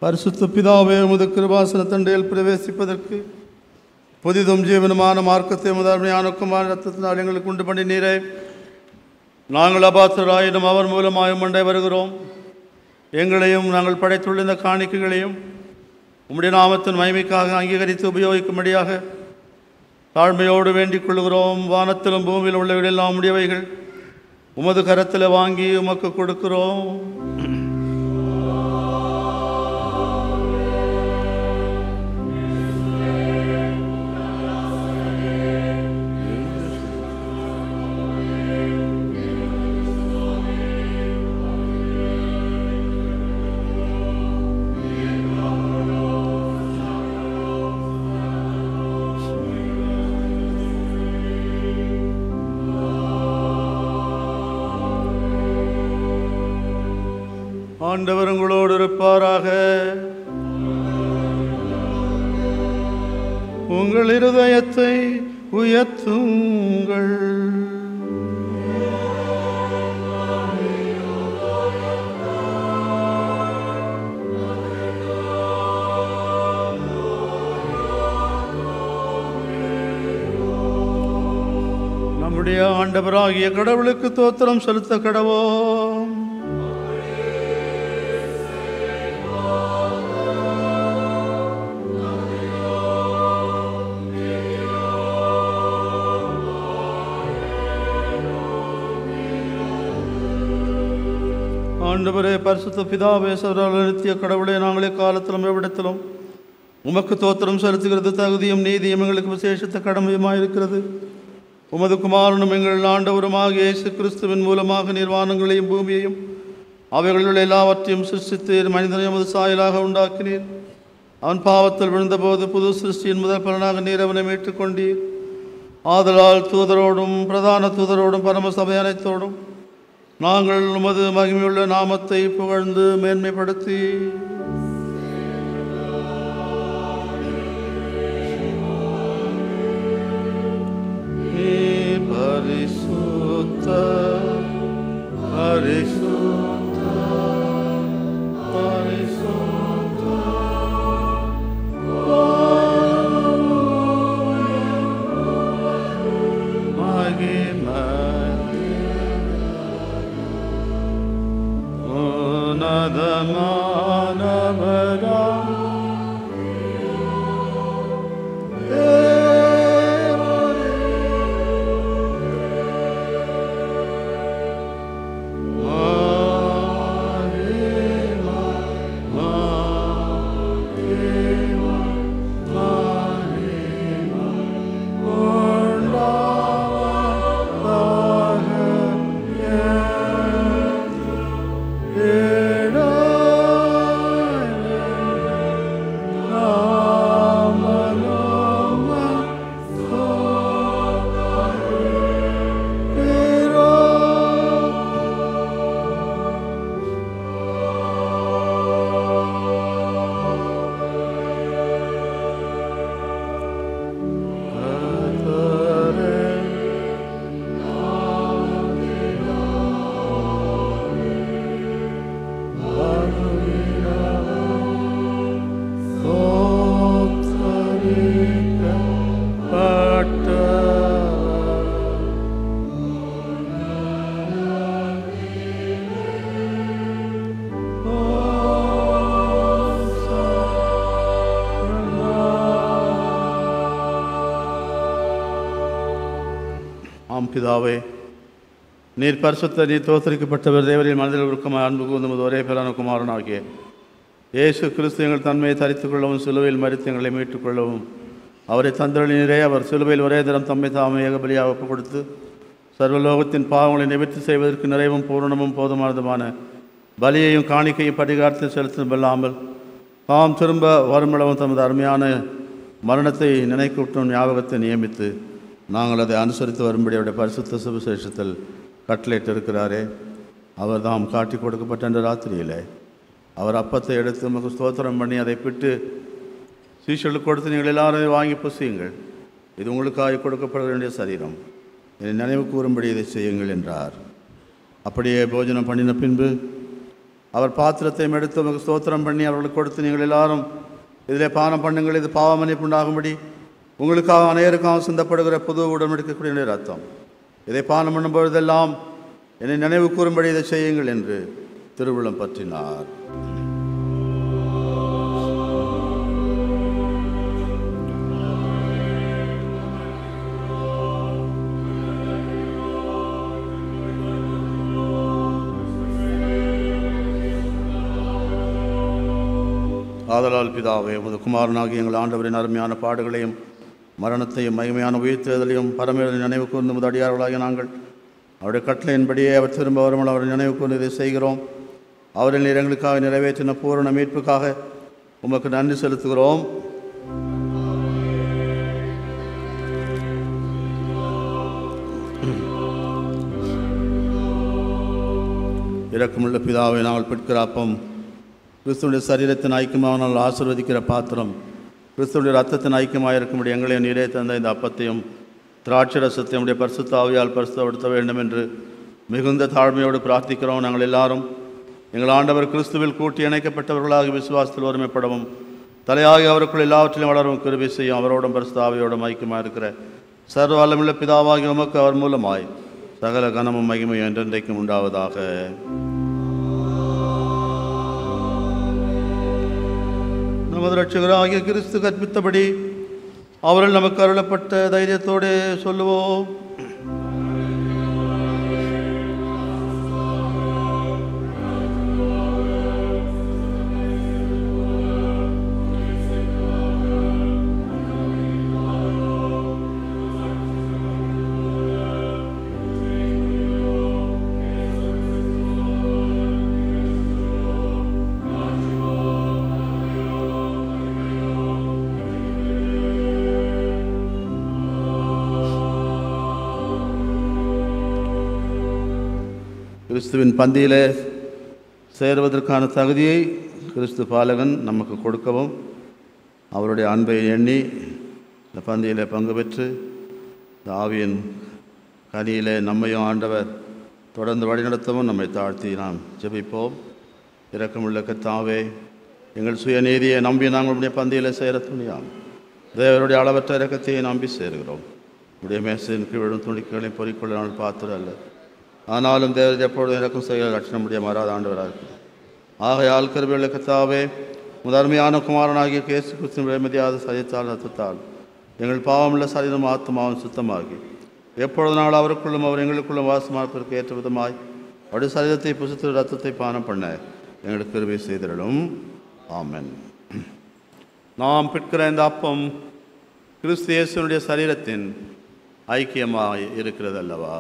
பரிசுத்த பிதாவே, உமது கிருபாசன தண்டையில் பிரவேசிப்பதற்கு புதிதும் ஜீவனமான மார்க்கத்தை முதன்மையான குமார ரத்தத்தினால் எங்களுக்கு உண்டு பண்ணி நீரே. நாங்கள் அபாத்திராயினும் அவர் மூலமாயும் மண்டை வருகிறோம். எங்களையும் நாங்கள் படைத்துள்ள இந்த காணிக்கைகளையும் உம்முடைய நாமத்தின் மகிமைக்காக அங்கீகரித்து உபயோகிக்கும்படியாக தாழ்மையோடு வேண்டிக் கொள்கிறோம். வானத்திலும் பூமியில் உள்ளவைகளெல்லாம் உம்முடையவைகள். உமது கரத்தில் வாங்கி உமக்கு கொடுக்கிறோம். ஆண்டவர் உங்களோடு இருப்பாராக. உங்கள் இருதயத்தை உயர்த்துங்கள். நம்முடைய ஆண்டவராகிய கடவுளுக்கு தோத்திரம் செலுத்த கடவோம். ஆண்டவரே, பரிசுத்த பிதாவே, சர்வ நித்திய கடவுளே, நாங்களே காலத்திலும் எவ்விடத்திலும் உமக்கு தோத்திரம் செலுத்துகிறது தகுதியும் நீதியும் எங்களுக்கு விசேஷத்த கடமையுமாயிருக்கிறது. உமது குமாரனும் எங்கள் ஆண்டவருமாக இயேசு கிறிஸ்துவின் மூலமாக நிர்வாணங்களையும் பூமியையும் அவைகளுள்ள எல்லாவற்றையும் சிருஷ்டித்து மனிதனை எமது சாயலாக உண்டாக்கினீர். அவன் பாவத்தில் விழுந்தபோது புது சிருஷ்டியின் முதல் பலனாக நீர் அவனை மீட்டுக்கொண்டீர். ஆதலால் தூதரோடும் பிரதான தூதரோடும் பரம சபை அனைத்தோடும் நாங்கள் உமது மகிமையுள்ள நாமத்தை புகழ்ந்து மேன்மைப்படுத்தி பரிசுத்த பரிசுத்த பரிசுத்த மகிமை உன்னதமானவரா பிதாவே, நீர் பரிசுத்த, நீர் தோத்தரிக்கப்பட்டவர், தேவரின் மனதில் உருக்கமாக அன்பு கூர்ந்தது ஒரே பேரான குமாரனாகிய இயேசு கிறிஸ்து எங்கள் தன்மையை தரித்துக் கொள்ளவும் சிலுவையில் மரித்து எங்களை மீட்டுக் கொள்ளவும் அவரை தந்தளினரே. அவர் சிலுவையில் ஒரே தினம் தம்மை தாமே ஏகபலியாக ஒப்புக் கொடுத்து சர்வலோகத்தின் பாவங்களை நிவர்த்தி செய்வதற்கு நிறைவும் பூரணமும் போதுமானதுமான பலியையும் காணிக்கையும் பரிகாரத்தையும் செலுத்தமில்லாமல் தாம் திரும்ப வருமளவும் தமது அருமையான மரணத்தை நினைக்கூட்டும் ஞாபகத்தை நியமித்து நாங்கள் அதை அனுசரித்து வரும்படி அவருடைய பரிசுத்த சுவிசேஷத்தில் கட்டளையிட்டிருக்கிறாரே. அவர் தாம் காட்டி கொடுக்கப்பட்ட அந்த ராத்திரியிலே அவர் அப்பத்தை எடுத்து நமக்கு ஸ்தோத்திரம் பண்ணி அதை பிட்டு சீஷர்களுக்கு கொடுத்து நீங்கள் எல்லாரும் வாங்கி புசியுங்கள், இது உங்களுக்காக கொடுக்கப்பட வேண்டிய சரீரம், என்னை நினைவு கூறும்படி இதை செய்யுங்கள் என்றார். அப்படியே போஜனம் பண்ணின பின்பு அவர் பாத்திரத்தையும் எடுத்து உமக்கு ஸ்தோத்திரம் பண்ணி அவர்களுக்கு கொடுத்து, நீங்கள் எல்லாரும் இதிலே பானம் பண்ணுங்கள், இது பாவ மன்னிப்பு உண்டாகும்படி உங்களுக்காக அனைவருக்காக சிந்தப்படுகிற புது உடன்படிக்கைக்குரிய ரத்தம். இதை பானம் பண்ணும் பொழுதெல்லாம் என்னை நினைவு கூறும்படி இதை செய்யுங்கள் என்று திருவுளம் பற்றினார். ஆதலால் பிதாவே, உமது குமாரனாகி எங்கள் ஆண்டவரின் அருமையான பாடுகளையும் மரணத்தையும் மகிமையான உயிர்த்தெழுதலையும் பரமேறின் நினைவு கூர்ந்து உமது அடியார்களாகிய நாங்கள் அவருடைய கட்டளையின்படியே அவர் திரும்ப வருமல் அவரை நினைவு கூர்ந்து இதை செய்கிறோம். அவரின் எங்களுக்காக நிறைவேற்றின பூரண மீட்புக்காக உமக்கு நன்றி செலுத்துகிறோம். இரக்கமுள்ள பிதாவை, நாங்கள் பெற்கிற அப்பம் கிறிஸ்துவனுடைய சரீரத்தின் ஐக்கியமானால் ஆசீர்வதிக்கிற பாத்திரம், கிறிஸ்துவனுடைய ரத்தத்தின் ஐக்கியமாக இருக்கும்படி எங்களை நீரே தந்த இந்த அப்பத்தையும் திராட்சை ரசத்தையும் உடைய பரிசுத்த ஆவியால் பரிசுத்தப்படுத்த வேண்டும் என்று மிகுந்த தாழ்மையோடு பிரார்த்திக்கிறோம். நாங்கள் எல்லாரும் எங்கள் ஆண்டவர் கிறிஸ்துவில் கூட்டி இணைக்கப்பட்டவர்களாக விசுவாசத்தில் ஒருமைப்படவும் தலையாகி அவருக்குள் எல்லாவற்றிலும் வளரவும் கிருபை செய்யும். அவரோடும் பரிசுத்த ஆவியோடும் ஐக்கியமாக இருக்கிற சர்வ வல்லமுள்ள பிதாவாகி உமக்கு அவர் மூலமாய் சகல கனமும் மகிமையும் என்றென்றைக்கும் உண்டாவதாக. நமது இரட்சகராகிய கிறிஸ்து கற்பித்தபடி அவர்கள் நமக்கு அருளப்பட்ட தைரியத்தோடு சொல்லுவோம். கிறிஸ்துவின் பந்தியில் சேருவதற்கான தகுதியை கிறிஸ்து பாலகன் நமக்கு கொடுக்கவும், அவருடைய அன்பை எண்ணி இந்த பந்தியில் பங்கு பெற்று இந்த ஆவியின் கனியிலே நம்மையும் ஆண்டவர் தொடர்ந்து வழிநடத்தவும் நம்மை தாழ்த்தி நாம் ஜெபிப்போம். இரக்கமுள்ள கர்த்தாவே, எங்கள் சுயநீதியை நம்பி நாங்களுடைய பந்தியில் சேர துணியாம் தேவருடைய அளவற்ற இரக்கத்தையை நம்பி சேருகிறோம். உடைய மேசையின் கீழும் துணிக்கைகளை பொறிக்கொள்ள நாள் பார்த்துட அல்ல, ஆனாலும் தேவர் எப்பொழுதும் இறக்கும் செய்ய லட்சணம் முடிய மாறாத ஆண்டவராக இருக்கும். ஆகையால் கருவியுள்ள கர்த்தாவே, முதன்மையான குமாரனாகிய இயேசு கிறிஸ்துவின் விலைமதியாத சதித்தால் ரத்தத்தால் எங்கள் பாவமுள்ள சரீரம் ஆத்மாவும் சுத்தமாகி எப்பொழுது நாள் அவருக்குள்ளும் அவர் எங்களுக்குள்ளும் வாசமாப்பதற்கு ஏற்ற விதமாய் அவருடைய சரீரத்தை புசித்து ரத்தத்தை பானம் பண்ண எங்களுக்கு கிருபை செய்திடலும். ஆமென். நாம் பெற்கிற இந்த அப்பம் கிறிஸ்து இயேசுவினுடைய சரீரத்தின் ஐக்கியமாக இருக்கிறது அல்லவா?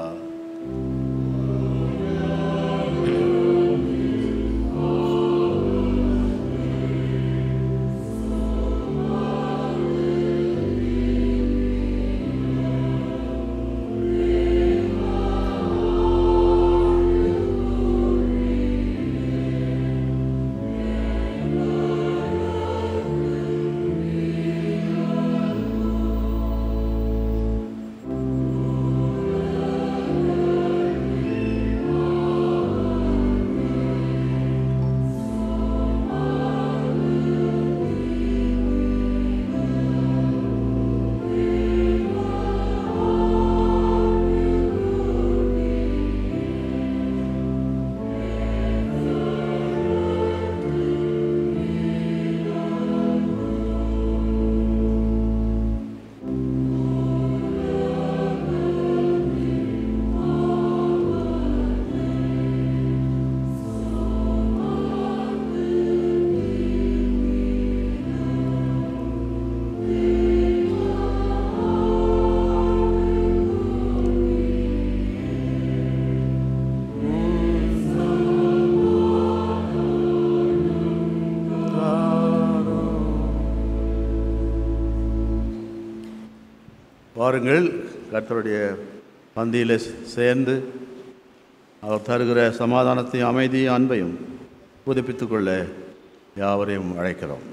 வாருங்கள், கர்த்தருடைய பந்தியில் சேர்ந்து அவர் தருகிற சமாதானத்தையும் அமைதியும் அன்பையும் புதுப்பித்து கொள்ள யாவரையும் அழைக்கிறோம்.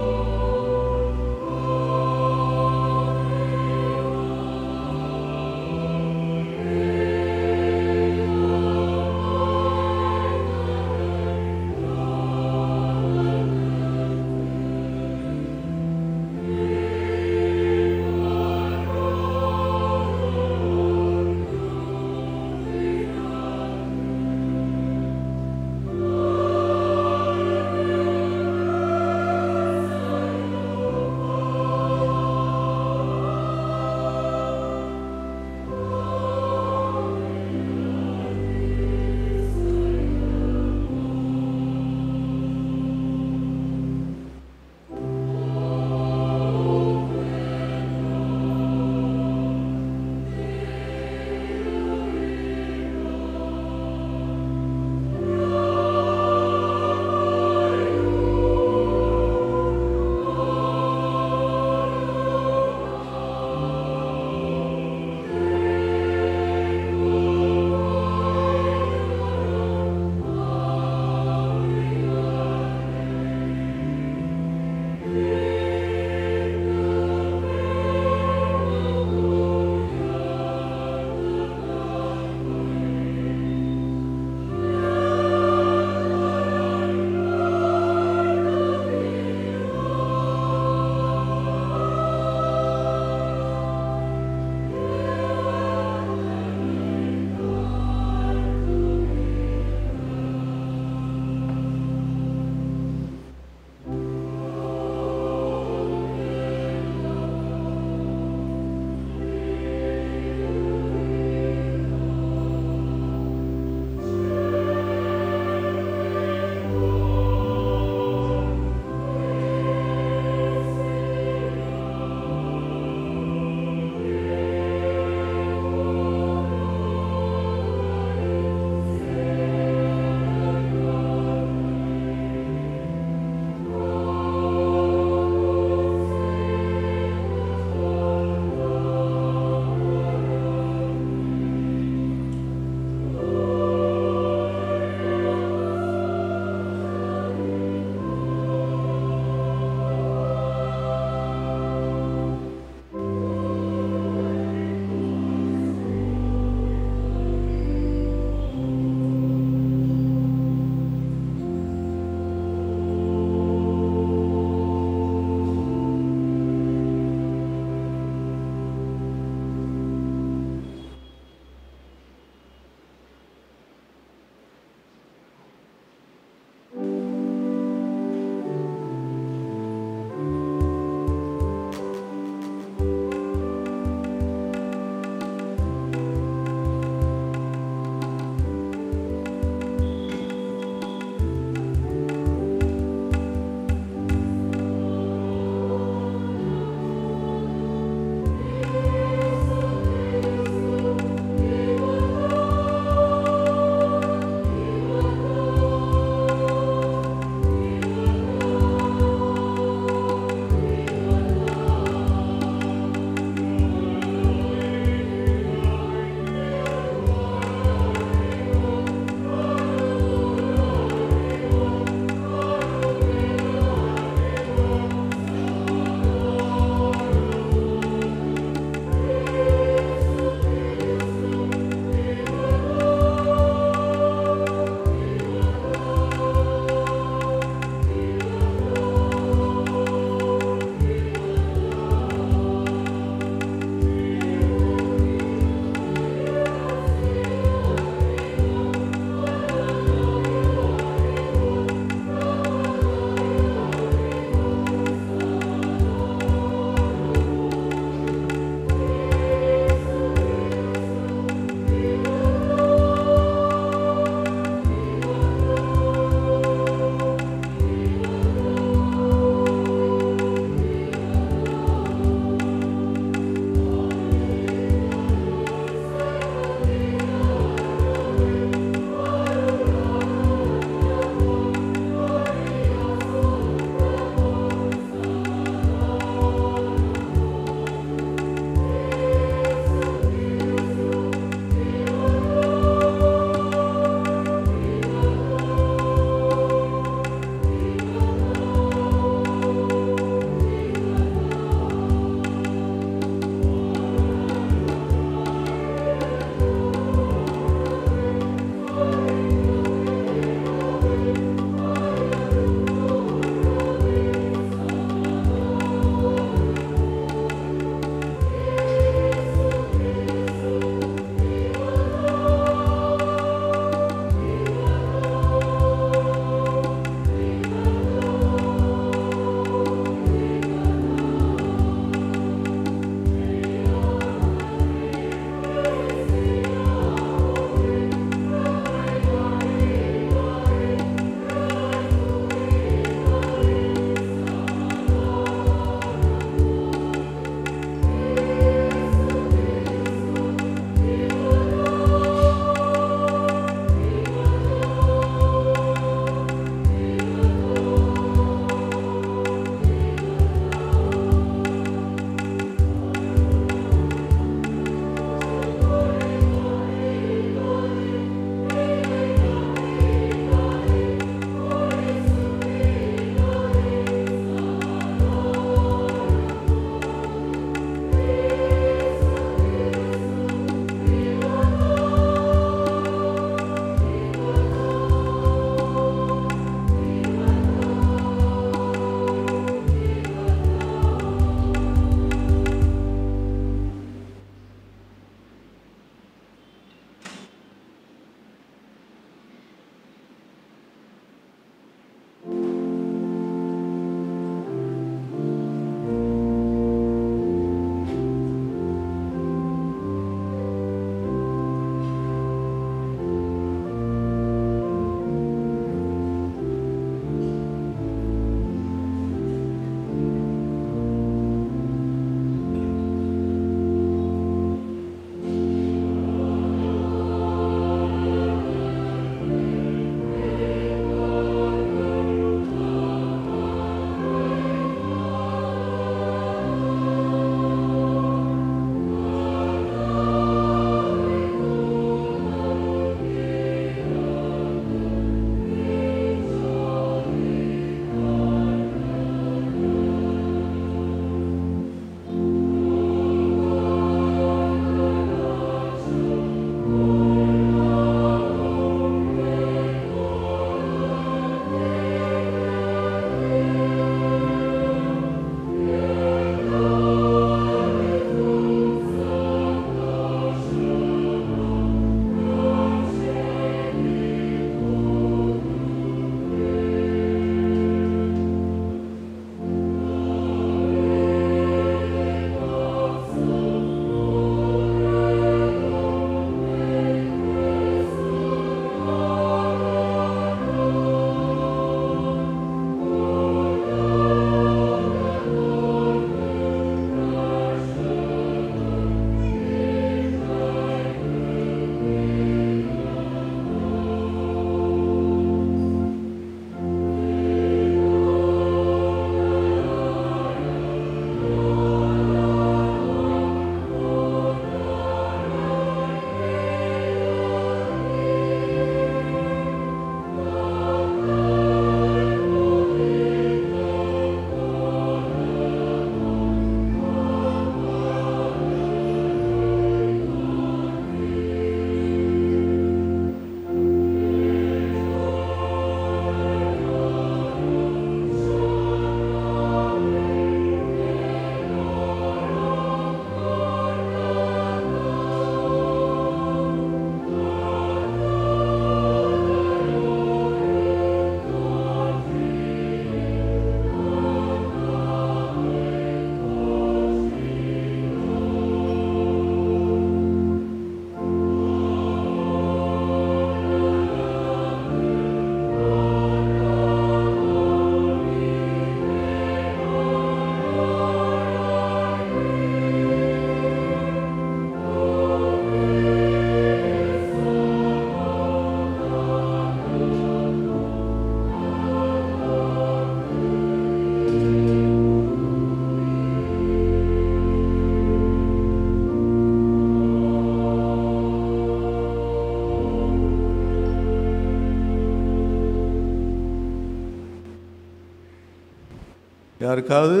யாருக்காவது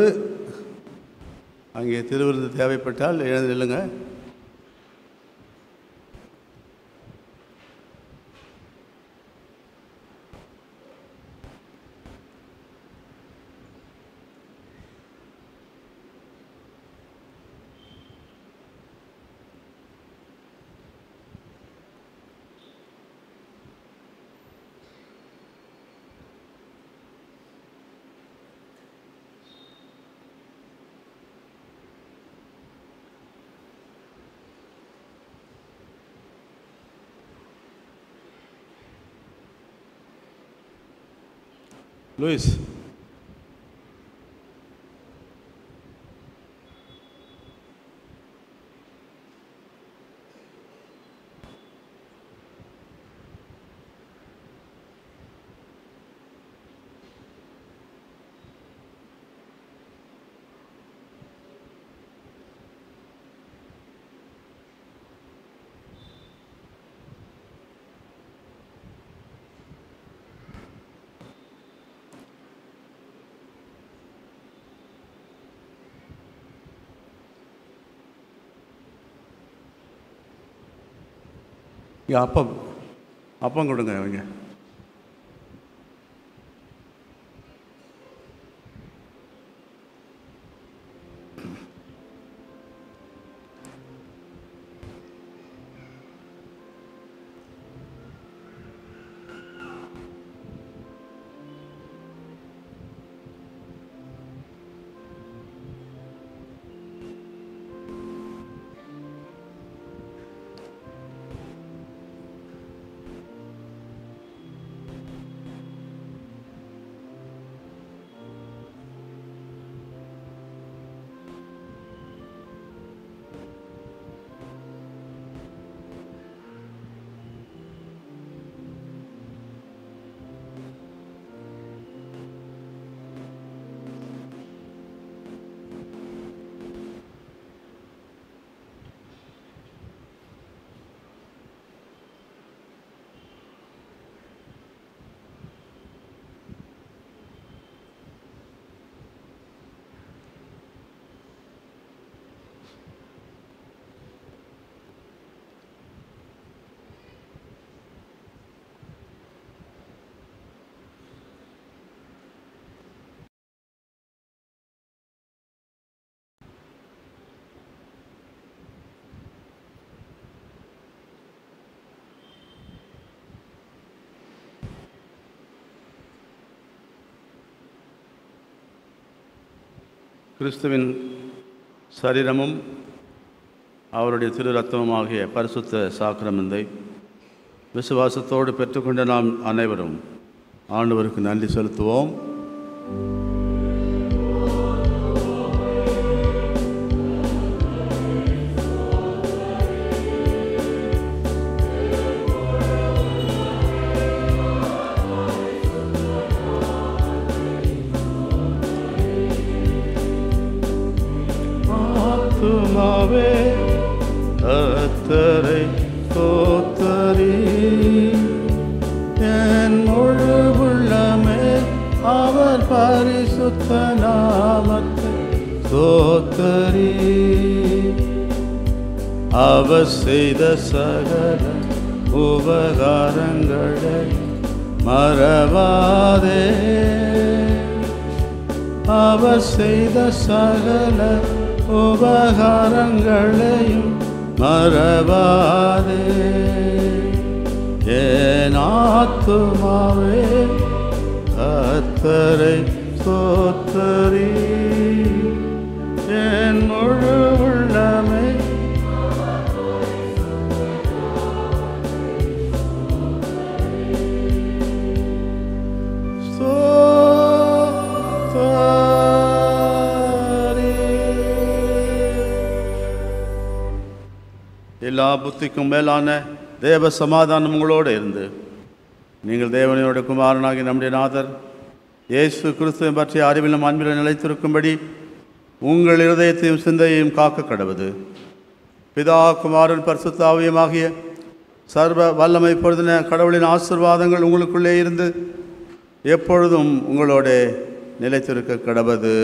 அங்கே திருவிருந்து தேவைப்பட்டால் எழுந்து நில்லுங்க. லூயிஸ், இங்கே அப்பம் கொடுங்க. அவங்க கிறிஸ்துவின் சரீரமும் அவருடைய திரு ரத்தமுமாகிய பரிசுத்த சாக்கிரமந்தை விசுவாசத்தோடு பெற்றுக்கொண்ட நாம் அனைவரும் ஆண்டவருக்கு நன்றி செலுத்துவோம். கர்த்தரை ஸ்தோத்தரி, என் முழு உள்ளமே அவர் பரிசுத்த நாமத்தை ஸ்தோத்தரி. அவர் செய்த சகல உபகாரங்களை மறவாதே, அவர் செய்த சகல உபகாரங்களையும் மறவாதே. என் ஆத்துமாவே கர்த்தரை ஸ்தோத்தரி, என் முழு உள்ளமே எல்லா புத்திக்கும் மேலான தேவ சமாதானம் உங்களோடு இருந்து நீங்கள் தேவனையோட குமாரனாகி நம்முடைய நாதர் இயேசு கிறிஸ்துவை பற்றிய அறிவிலும் அன்பிலும் நிலைத்திருக்கும்படி உங்கள் இருதயத்தையும் சிந்தையையும் காக்க கடவுது. பிதா குமாரன் பரிசுத்த ஆவியுமாகிய சர்வ வல்லமை பொருந்தின கடவுளின் ஆசீர்வாதங்கள் உங்களுக்குள்ளே இருந்து எப்பொழுதும் உங்களோட நிலைத்திருக்க கடவது.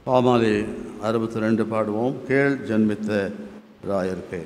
பாமாலை 62 பாடுவோம். கேள் ஜன்மித்த ராயர்க்கே.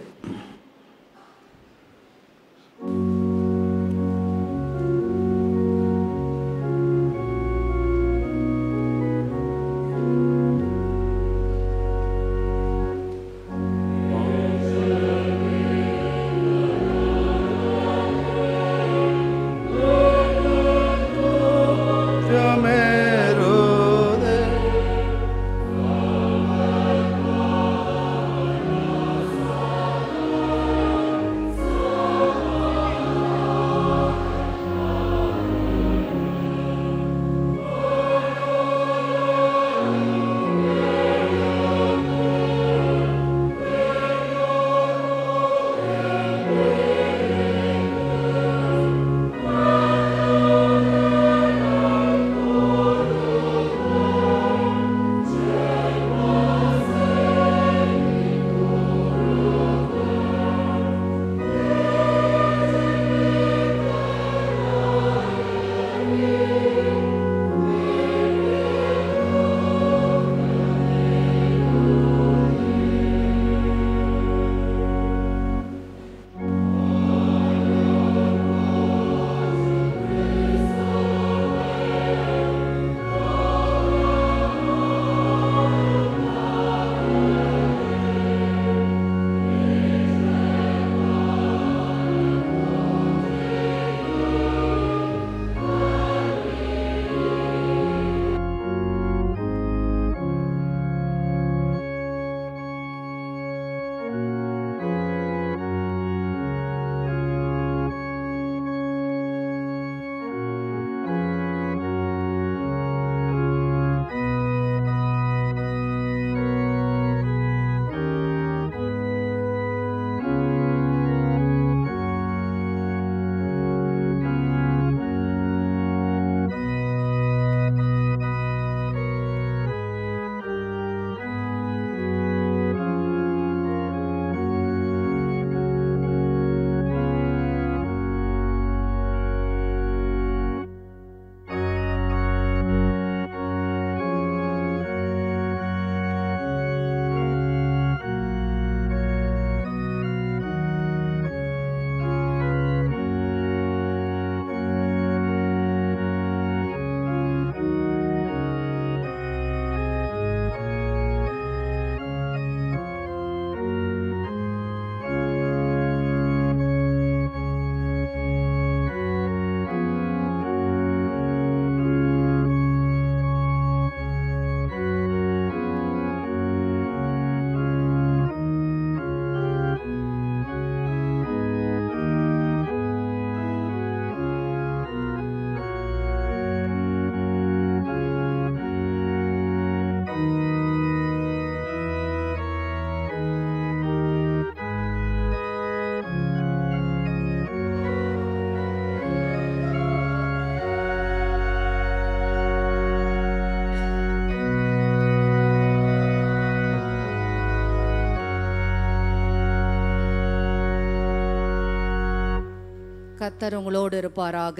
கர்த்தர் உங்களோடு இருப்பாராக.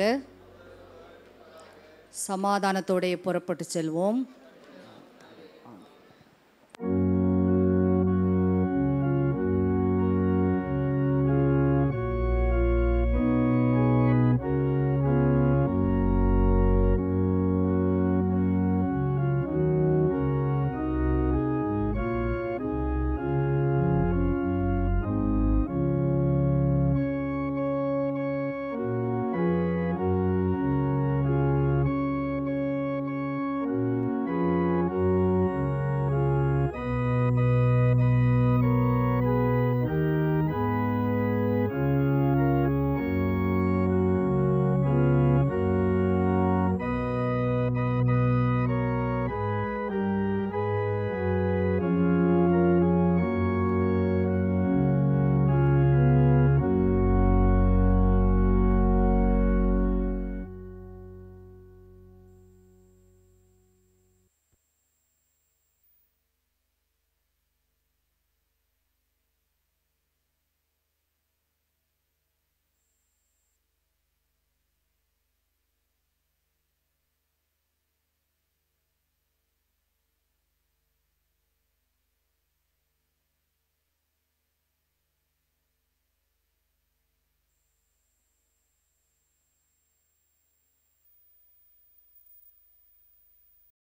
சமாதானத்தோടെ புறப்பட்டு செல்வோம்.